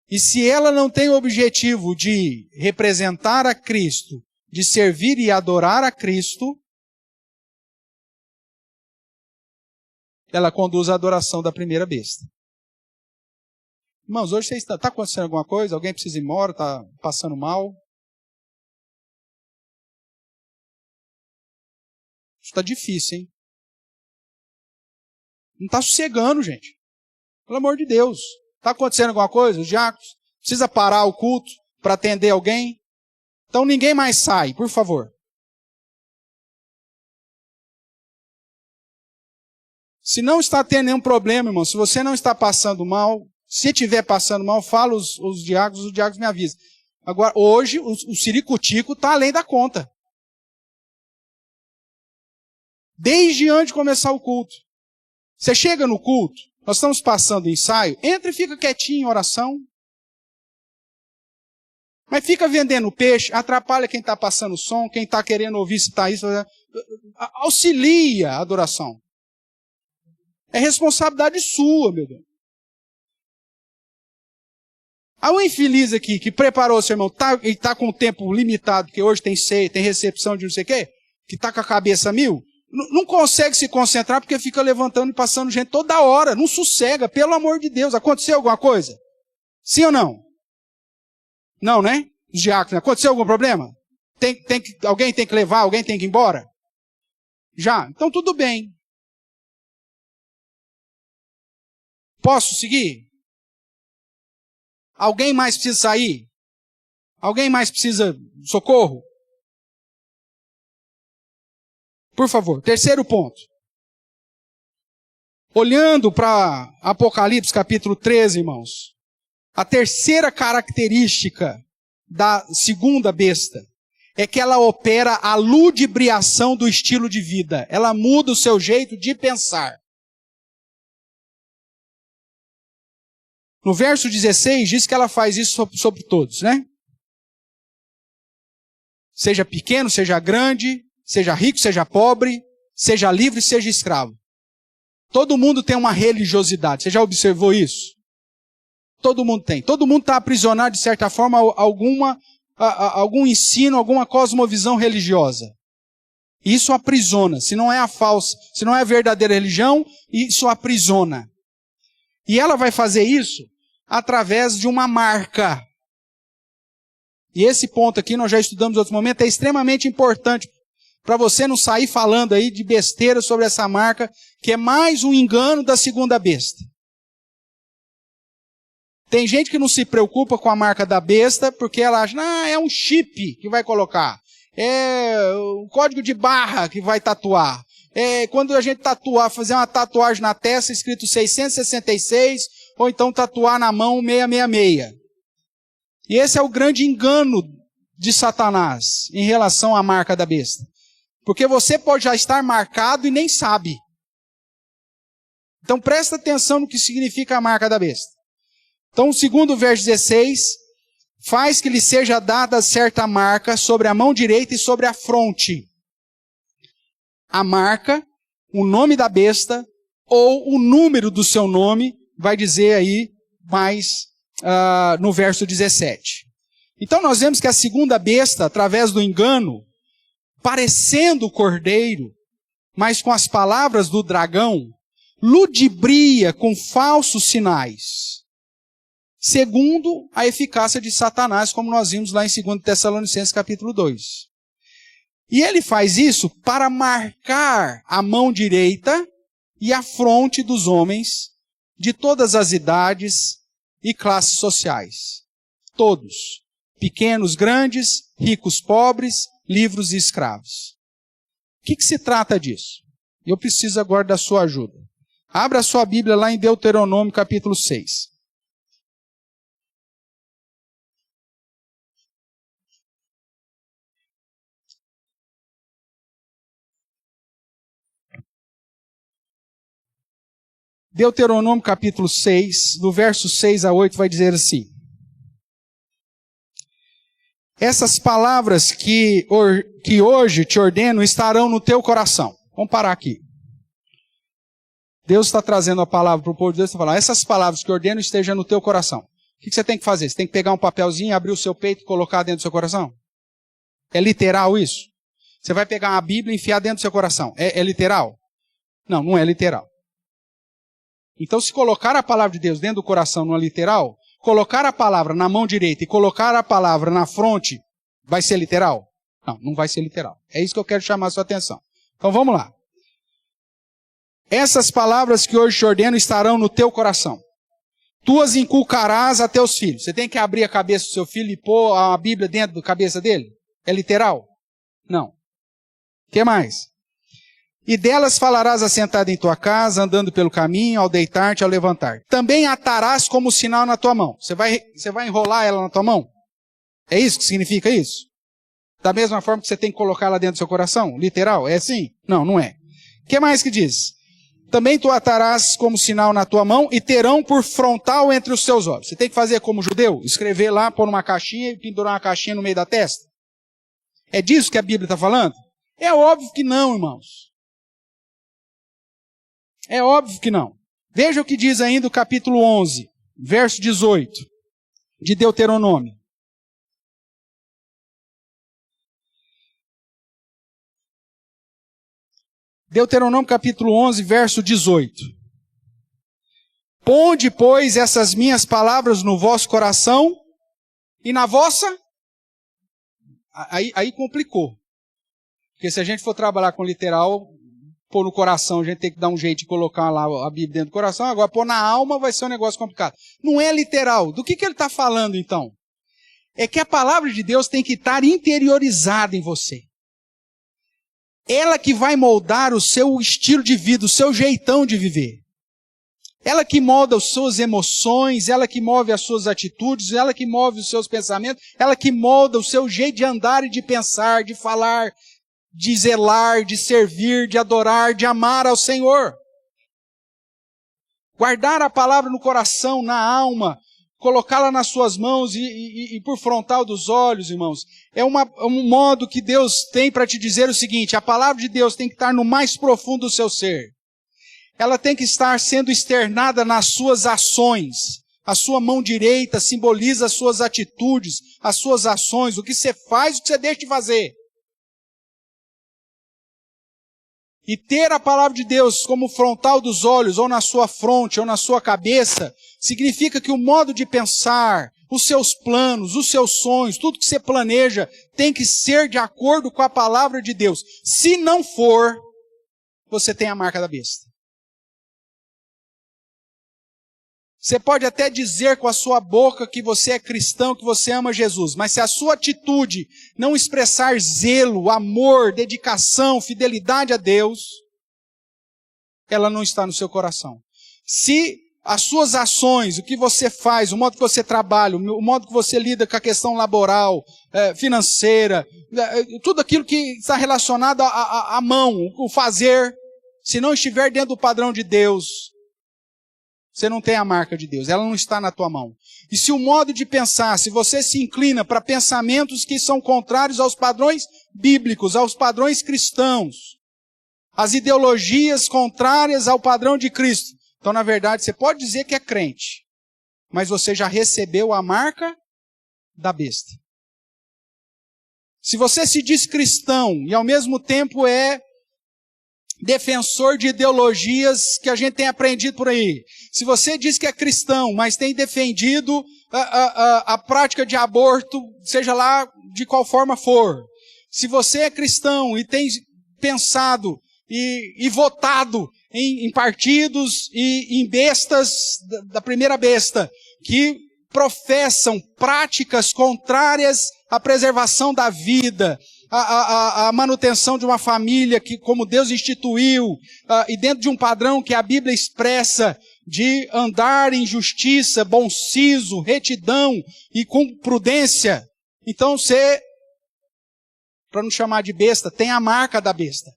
E se ela não tem o objetivo de representar a Cristo, de servir e adorar a Cristo, ela conduz à adoração da primeira besta. Irmãos, hoje está acontecendo alguma coisa? Alguém precisa ir embora? Está passando mal? Isso está difícil, hein? Não está sossegando, gente. Pelo amor de Deus. Está acontecendo alguma coisa? Os diáconos? Precisa parar o culto para atender alguém? Então ninguém mais sai, por favor. Se não está tendo nenhum problema, irmão, se você não está passando mal, se estiver passando mal, fala os diáconos me avisam. Agora, hoje, o ciricutico está além da conta. Desde antes de começar o culto. Você chega no culto, nós estamos passando ensaio, entra e fica quietinho em oração. Mas fica vendendo peixe, atrapalha quem está passando som, quem está querendo ouvir se está isso. auxilia a adoração. É responsabilidade sua, meu Deus. Há um infeliz aqui que preparou o sermão e está com o tempo limitado, porque hoje tem ceia, tem recepção de não sei o quê, que está com a cabeça a mil, não consegue se concentrar porque fica levantando e passando gente toda hora, não sossega, pelo amor de Deus. Aconteceu alguma coisa? Sim ou não? Não, né? Os diáconos, aconteceu algum problema? Alguém tem que levar, alguém tem que ir embora? Já, então tudo bem. Posso seguir? Alguém mais precisa sair? Alguém mais precisa de socorro? Por favor, terceiro ponto. Olhando para Apocalipse capítulo 13, irmãos, a terceira característica da segunda besta é que ela opera a ludibriação do estilo de vida. Ela muda o seu jeito de pensar. No verso 16 diz que ela faz isso sobre todos, né? Seja pequeno, seja grande, seja rico, seja pobre, seja livre, seja escravo. Todo mundo tem uma religiosidade. Você já observou isso? Todo mundo tem. Todo mundo está aprisionado, de certa forma, a algum ensino, alguma cosmovisão religiosa. Isso aprisiona. Se não é a falsa, se não é a verdadeira religião, isso aprisiona. E ela vai fazer isso através de uma marca. E esse ponto aqui, nós já estudamos em outros momentos, é extremamente importante para você não sair falando aí de besteira sobre essa marca, que é mais um engano da segunda besta. Tem gente que não se preocupa com a marca da besta, porque ela acha, é um chip que vai colocar. É o código de barra que vai tatuar. É quando a gente tatuar, fazer uma tatuagem na testa escrito 666, ou então tatuar na mão 666. E esse é o grande engano de Satanás em relação à marca da besta. Porque você pode já estar marcado e nem sabe. Então presta atenção no que significa a marca da besta. Então, segundo o verso 16, faz que lhe seja dada certa marca sobre a mão direita e sobre a fronte. A marca, o nome da besta, ou o número do seu nome, vai dizer aí mais no verso 17. Então nós vemos que a segunda besta, através do engano, parecendo o cordeiro, mas com as palavras do dragão, ludibria com falsos sinais, segundo a eficácia de Satanás, como nós vimos lá em 2 Tessalonicenses capítulo 2. E ele faz isso para marcar a mão direita e a fronte dos homens de todas as idades e classes sociais. Todos. Pequenos, grandes, ricos, pobres, livres e escravos. O que se trata disso? Eu preciso agora da sua ajuda. Abra a sua Bíblia lá em Deuteronômio capítulo 6. Deuteronômio capítulo 6, do verso 6 a 8, vai dizer assim. Essas palavras que hoje te ordeno estarão no teu coração. Vamos parar aqui. Deus está trazendo a palavra para o povo de Deus e está falando, essas palavras que ordeno estejam no teu coração. O que você tem que fazer? Você tem que pegar um papelzinho, abrir o seu peito e colocar dentro do seu coração? É literal isso? Você vai pegar uma Bíblia e enfiar dentro do seu coração. É literal? Não, não é literal. Então, se colocar a palavra de Deus dentro do coração não é literal, colocar a palavra na mão direita e colocar a palavra na fronte, vai ser literal? Não, não vai ser literal. É isso que eu quero chamar a sua atenção. Então, vamos lá. Essas palavras que hoje te ordeno estarão no teu coração. Tu as inculcarás a teus filhos. Você tem que abrir a cabeça do seu filho e pôr a Bíblia dentro da cabeça dele? É literal? Não. O que mais? E delas falarás assentado em tua casa, andando pelo caminho, ao deitar-te, ao levantar. Também atarás como sinal na tua mão. Você vai enrolar ela na tua mão? É isso que significa isso? Da mesma forma que você tem que colocar ela dentro do seu coração? Literal? É assim? Não, não é. O que mais que diz? Também tu atarás como sinal na tua mão e terão por frontal entre os seus olhos. Você tem que fazer como judeu? Escrever lá, pôr numa caixinha e pendurar uma caixinha no meio da testa? É disso que a Bíblia está falando? É óbvio que não, irmãos. É óbvio que não. Veja o que diz ainda o capítulo 11, verso 18, de Deuteronômio. Deuteronômio capítulo 11, verso 18. Ponde, pois, essas minhas palavras no vosso coração e na vossa... Aí complicou. Porque se a gente for trabalhar com literal, pôr no coração, a gente tem que dar um jeito de colocar lá a Bíblia dentro do coração. Agora, pôr na alma vai ser um negócio complicado. Não é literal. Do que ele está falando, então? É que a palavra de Deus tem que estar interiorizada em você. Ela que vai moldar o seu estilo de vida, o seu jeitão de viver. Ela que molda as suas emoções, ela que move as suas atitudes, ela que move os seus pensamentos, ela que molda o seu jeito de andar e de pensar, de falar, de zelar, de servir, de adorar, de amar ao Senhor. Guardar a palavra no coração, na alma, colocá-la nas suas mãos e por frontal dos olhos, irmãos, é um modo que Deus tem para te dizer o seguinte: a palavra de Deus tem que estar no mais profundo do seu ser. Ela tem que estar sendo externada nas suas ações. A sua mão direita simboliza as suas atitudes, as suas ações, o que você faz, o que você deixa de fazer. E ter a palavra de Deus como frontal dos olhos, ou na sua fronte, ou na sua cabeça, significa que o modo de pensar, os seus planos, os seus sonhos, tudo que você planeja, tem que ser de acordo com a palavra de Deus. Se não for, você tem a marca da besta. Você pode até dizer com a sua boca que você é cristão, que você ama Jesus, mas se a sua atitude não expressar zelo, amor, dedicação, fidelidade a Deus, ela não está no seu coração. Se as suas ações, o que você faz, o modo que você trabalha, o modo que você lida com a questão laboral, financeira, tudo aquilo que está relacionado à mão, o fazer, se não estiver dentro do padrão de Deus, você não tem a marca de Deus, ela não está na tua mão. E se o modo de pensar, se você se inclina para pensamentos que são contrários aos padrões bíblicos, aos padrões cristãos, as ideologias contrárias ao padrão de Cristo, então na verdade você pode dizer que é crente, mas você já recebeu a marca da besta. Se você se diz cristão e ao mesmo tempo é defensor de ideologias que a gente tem aprendido por aí. Se você diz que é cristão, mas tem defendido a prática de aborto, seja lá de qual forma for. Se você é cristão e tem pensado e votado em partidos e em bestas da primeira besta, que professam práticas contrárias à preservação da vida, a manutenção de uma família que, como Deus instituiu, e dentro de um padrão que a Bíblia expressa de andar em justiça, bom siso, retidão e com prudência, então você, para não chamar de besta, tem a marca da besta.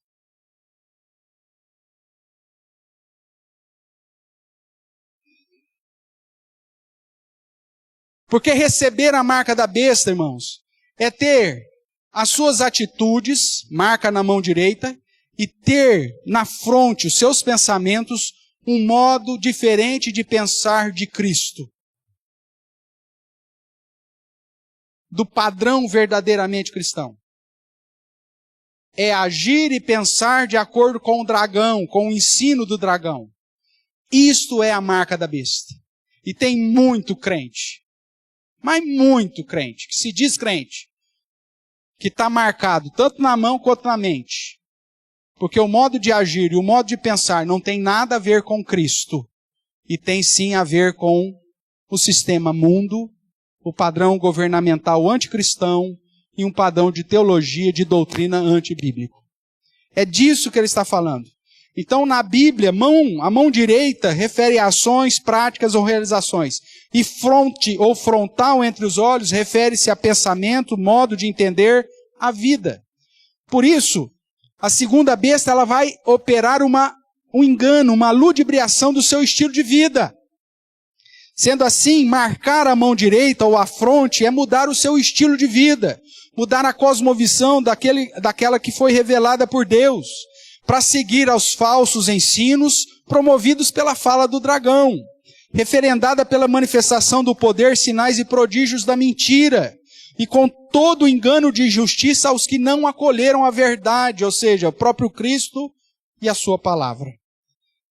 Porque receber a marca da besta, irmãos, é ter as suas atitudes, marca na mão direita, e ter na fronte os seus pensamentos, um modo diferente de pensar de Cristo. Do padrão verdadeiramente cristão. É agir e pensar de acordo com o dragão, com o ensino do dragão. Isto é a marca da besta. E tem muito crente, mas muito crente, que se diz crente, que está marcado tanto na mão quanto na mente. Porque o modo de agir e o modo de pensar não tem nada a ver com Cristo. E tem sim a ver com o sistema mundo, o padrão governamental anticristão e um padrão de teologia, de doutrina antibíblico. É disso que ele está falando. Então, na Bíblia, a mão direita refere a ações, práticas ou realizações. E fronte ou frontal entre os olhos refere-se a pensamento, modo de entender a vida. Por isso, a segunda besta ela vai operar um engano, uma ludibriação do seu estilo de vida. Sendo assim, marcar a mão direita ou a fronte é mudar o seu estilo de vida. mudar a cosmovisão daquela que foi revelada por Deus, para seguir aos falsos ensinos promovidos pela fala do dragão, referendada pela manifestação do poder, sinais e prodígios da mentira, e com todo o engano de injustiça aos que não acolheram a verdade, ou seja, o próprio Cristo e a sua palavra.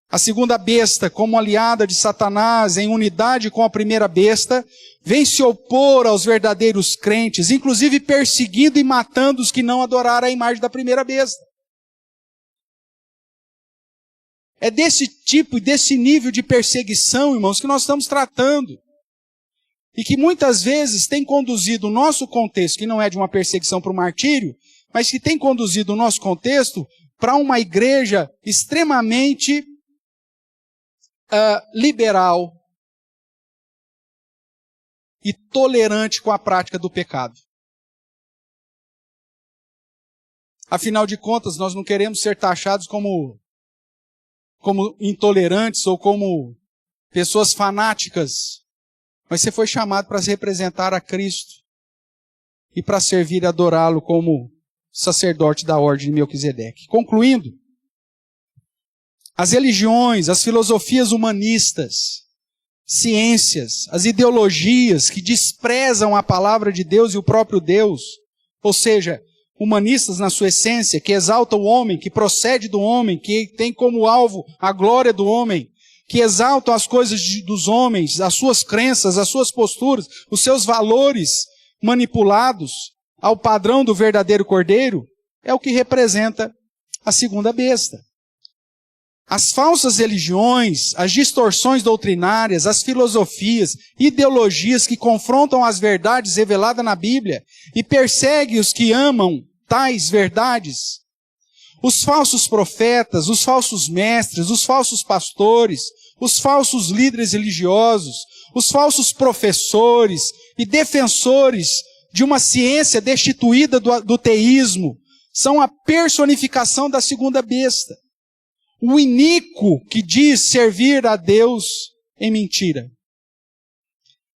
A segunda besta, como aliada de Satanás, em unidade com a primeira besta, vem se opor aos verdadeiros crentes, inclusive perseguindo e matando os que não adoraram a imagem da primeira besta. É desse tipo e desse nível de perseguição, irmãos, que nós estamos tratando. E que muitas vezes tem conduzido o nosso contexto, que não é de uma perseguição para o martírio, mas que tem conduzido o nosso contexto para uma igreja extremamente liberal e tolerante com a prática do pecado. Afinal de contas, nós não queremos ser taxados como intolerantes ou como pessoas fanáticas, mas você foi chamado para representar a Cristo e para servir e adorá-lo como sacerdote da ordem de Melquisedeque. Concluindo, as religiões, as filosofias humanistas, ciências, as ideologias que desprezam a palavra de Deus e o próprio Deus, ou seja, humanistas na sua essência, que exaltam o homem, que procede do homem, que tem como alvo a glória do homem, que exaltam as coisas dos homens, as suas crenças, as suas posturas, os seus valores manipulados ao padrão do verdadeiro cordeiro, é o que representa a segunda besta. As falsas religiões, as distorções doutrinárias, as filosofias, ideologias que confrontam as verdades reveladas na Bíblia e perseguem os que amam tais verdades, os falsos profetas, os falsos mestres, os falsos pastores, os falsos líderes religiosos, os falsos professores e defensores de uma ciência destituída do teísmo, são a personificação da segunda besta. O iníquo que diz servir a Deus em mentira.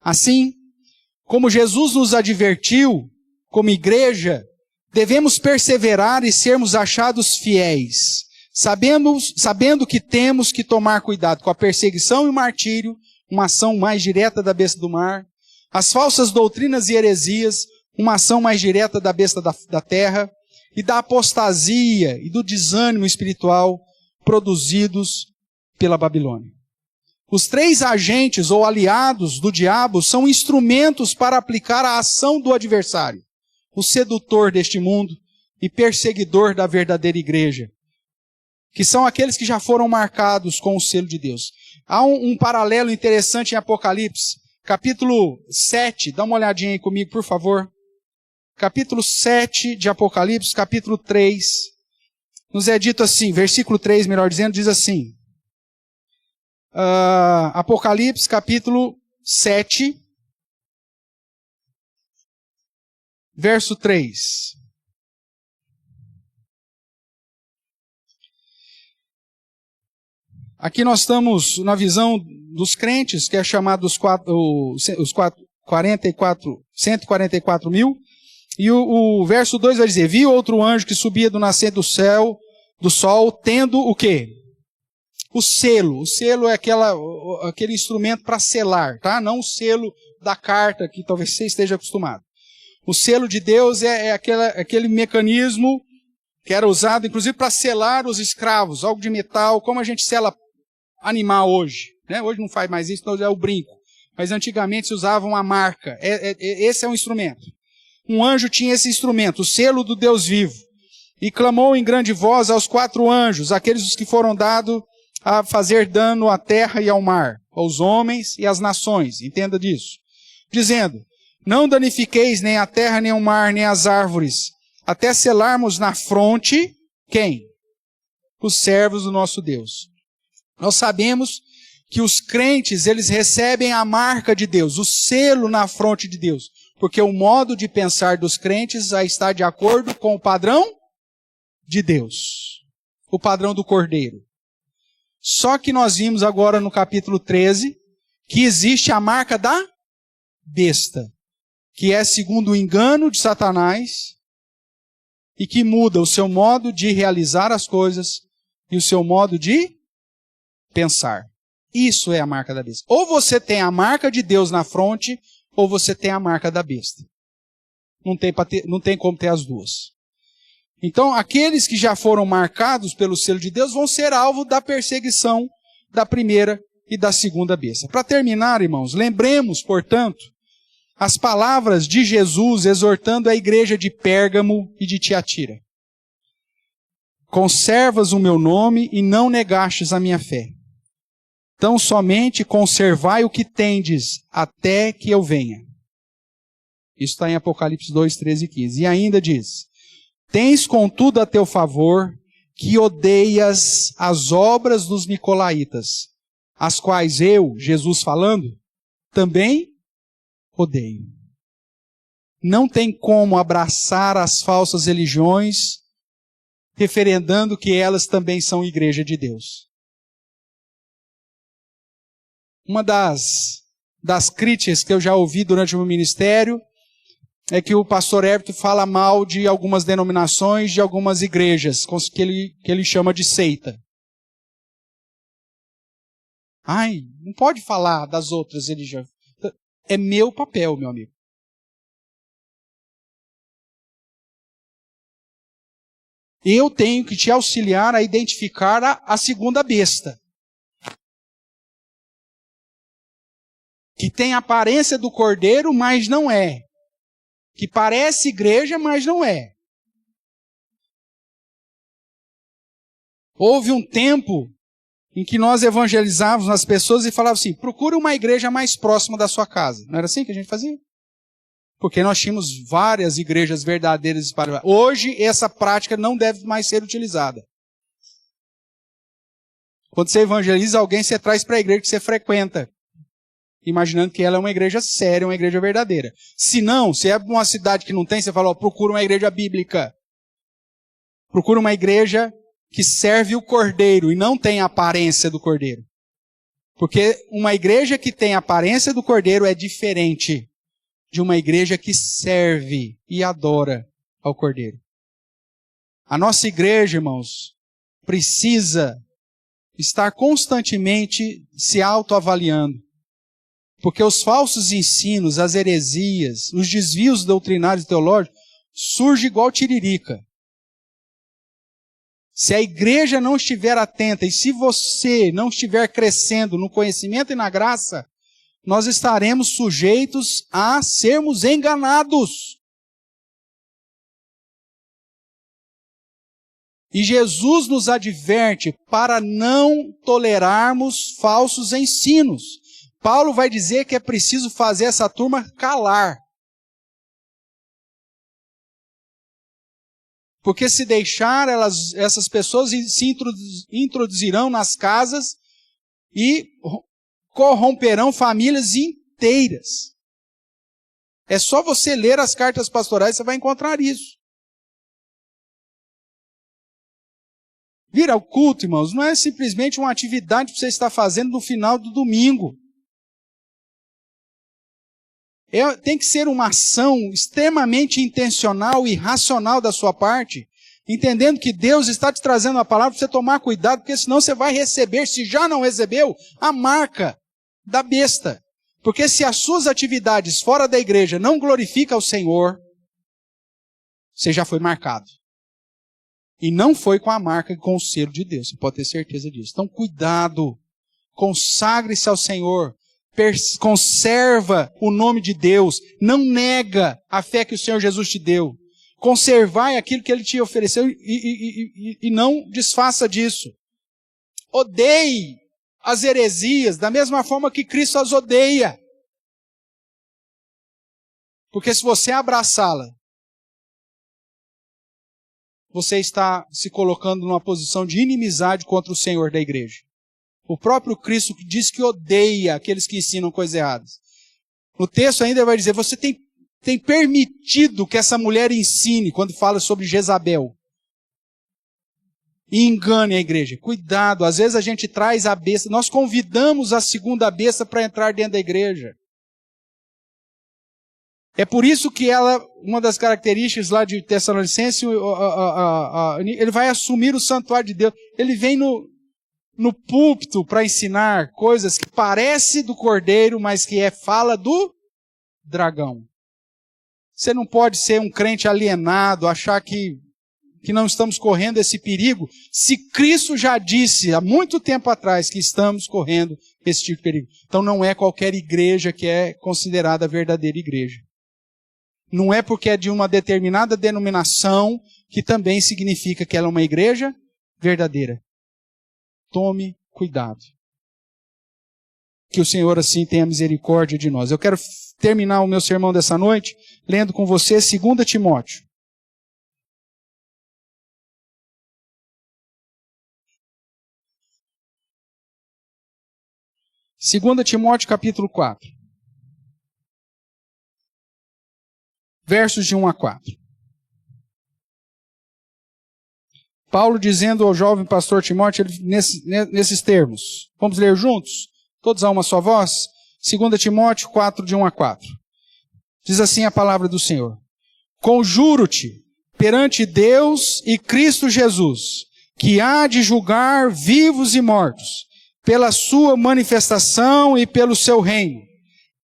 Assim, como Jesus nos advertiu, como igreja, devemos perseverar e sermos achados fiéis, sabendo que temos que tomar cuidado com a perseguição e o martírio, uma ação mais direta da besta do mar, as falsas doutrinas e heresias, uma ação mais direta da besta da terra, e da apostasia e do desânimo espiritual produzidos pela Babilônia. Os três agentes ou aliados do diabo são instrumentos para aplicar a ação do adversário, o sedutor deste mundo e perseguidor da verdadeira igreja, que são aqueles que já foram marcados com o selo de Deus. Há um paralelo interessante em Apocalipse, capítulo 7, dá uma olhadinha aí comigo, por favor. Capítulo 7 de Apocalipse, capítulo 3, nos é dito assim, versículo 3, melhor dizendo, diz assim, Apocalipse, capítulo 7, verso 3. Aqui nós estamos na visão dos crentes, que é chamado os 144 mil, e o verso 2 vai dizer, vi outro anjo que subia do nascer do sol, tendo o quê? O selo. O selo é aquele instrumento para selar, tá? Não o selo da carta, que talvez você esteja acostumado. O selo de Deus é aquele mecanismo que era usado, inclusive, para selar os escravos, algo de metal, como a gente sela animal hoje, né? Hoje não faz mais isso, então é o brinco. Mas antigamente se usava uma marca. Esse é um instrumento. Um anjo tinha esse instrumento, o selo do Deus vivo, e clamou em grande voz aos 4 anjos, aqueles que foram dados a fazer dano à terra e ao mar, aos homens e às nações, entenda disso, dizendo, não danifiqueis nem a terra, nem o mar, nem as árvores, até selarmos na fronte, quem? Os servos do nosso Deus. Nós sabemos que os crentes, eles recebem a marca de Deus, o selo na fronte de Deus, porque o modo de pensar dos crentes já está de acordo com o padrão de Deus, o padrão do Cordeiro. Só que nós vimos agora no capítulo 13 que existe a marca da besta. que é segundo o engano de Satanás e que muda o seu modo de realizar as coisas e o seu modo de pensar. Isso é a marca da besta. Ou você tem a marca de Deus na fronte, ou você tem a marca da besta. Não tem como ter as duas. Então, aqueles que já foram marcados pelo selo de Deus vão ser alvo da perseguição da primeira e da segunda besta. Para terminar, irmãos, lembremos, portanto, as palavras de Jesus exortando a igreja de Pérgamo e de Tiatira. Conservas o meu nome e não negastes a minha fé. Então somente conservai o que tendes, até que eu venha. Isso está em Apocalipse 2, 13 e 15. E ainda diz, tens contudo a teu favor, que odeias as obras dos nicolaítas, as quais eu, Jesus falando, também odeio. Não tem como abraçar as falsas religiões, referendando que elas também são igreja de Deus. Uma das críticas que eu já ouvi durante o meu ministério é que o pastor Everton fala mal de algumas denominações, de algumas igrejas, que ele chama de seita. Ai, não pode falar das outras religiões. É meu papel, meu amigo. Eu tenho que te auxiliar a identificar a segunda besta. Que tem a aparência do cordeiro, mas não é. Que parece igreja, mas não é. Houve um tempo em que nós evangelizávamos as pessoas e falávamos assim, procure uma igreja mais próxima da sua casa. Não era assim que a gente fazia? Porque nós tínhamos várias igrejas verdadeiras. Hoje, essa prática não deve mais ser utilizada. Quando você evangeliza alguém, você traz para a igreja que você frequenta, imaginando que ela é uma igreja séria, uma igreja verdadeira. Se não, se é uma cidade que não tem, você fala, procura uma igreja bíblica. Procura uma igreja que serve o cordeiro e não tem a aparência do cordeiro. Porque uma igreja que tem a aparência do cordeiro é diferente de uma igreja que serve e adora ao cordeiro. A nossa igreja, irmãos, precisa estar constantemente se autoavaliando. Porque os falsos ensinos, as heresias, os desvios doutrinários e teológicos surgem igual tiririca. Se a igreja não estiver atenta e se você não estiver crescendo no conhecimento e na graça, nós estaremos sujeitos a sermos enganados. E Jesus nos adverte para não tolerarmos falsos ensinos. Paulo vai dizer que é preciso fazer essa turma calar. Porque se deixar, essas pessoas se introduzirão nas casas e corromperão famílias inteiras. É só você ler as cartas pastorais, você vai encontrar isso. Vir ao culto, irmãos, não é simplesmente uma atividade que você está fazendo no final do domingo. Tem que ser uma ação extremamente intencional e racional da sua parte, entendendo que Deus está te trazendo a palavra para você tomar cuidado, porque senão você vai receber, se já não recebeu, a marca da besta. Porque se as suas atividades fora da igreja não glorificam o Senhor, você já foi marcado. E não foi com a marca e com o selo de Deus, você pode ter certeza disso. Então cuidado, consagre-se ao Senhor, conserva o nome de Deus, não nega a fé que o Senhor Jesus te deu. Conservai aquilo que Ele te ofereceu e não desfaça disso. Odeie as heresias da mesma forma que Cristo as odeia. Porque se você abraçá-la, você está se colocando numa posição de inimizade contra o Senhor da igreja. O próprio Cristo diz que odeia aqueles que ensinam coisas erradas. No texto ainda vai dizer, você tem permitido que essa mulher ensine, quando fala sobre Jezabel. E engane a igreja. Cuidado, às vezes a gente traz a besta, nós convidamos a segunda besta para entrar dentro da igreja. É por isso que uma das características lá de Tessalonicenses, ele vai assumir o santuário de Deus. Ele vem no púlpito para ensinar coisas que parece do cordeiro, mas que fala do dragão. Você não pode ser um crente alienado, achar que não estamos correndo esse perigo, se Cristo já disse há muito tempo atrás que estamos correndo esse tipo de perigo. Então não é qualquer igreja que é considerada a verdadeira igreja. Não é porque é de uma determinada denominação que também significa que ela é uma igreja verdadeira. Tome cuidado. Que o Senhor assim tenha misericórdia de nós. Eu quero terminar o meu sermão dessa noite lendo com você 2 Timóteo. 2 Timóteo capítulo 4. Versos de 1 a 4. Paulo dizendo ao jovem pastor Timóteo nesses termos. Vamos ler juntos? Todos a uma só voz? 2 Timóteo 4, de 1 a 4. Diz assim a palavra do Senhor. Conjuro-te perante Deus e Cristo Jesus, que há de julgar vivos e mortos, pela sua manifestação e pelo seu reino.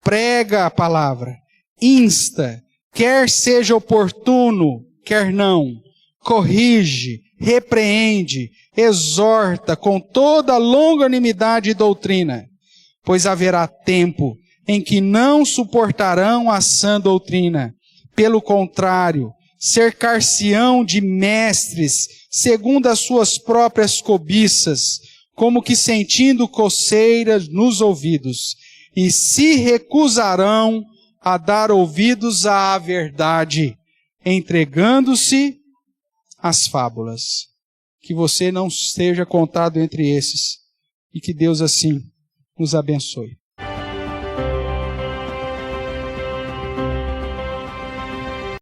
Prega a palavra, insta, quer seja oportuno, quer não, corrige, repreende, exorta com toda longanimidade e doutrina, pois haverá tempo em que não suportarão a sã doutrina. Pelo contrário, cercar-se-ão de mestres, segundo as suas próprias cobiças, como que sentindo coceiras nos ouvidos, e se recusarão a dar ouvidos à verdade, entregando-se às fábulas. Que você não seja contado entre esses, e que Deus assim nos abençoe.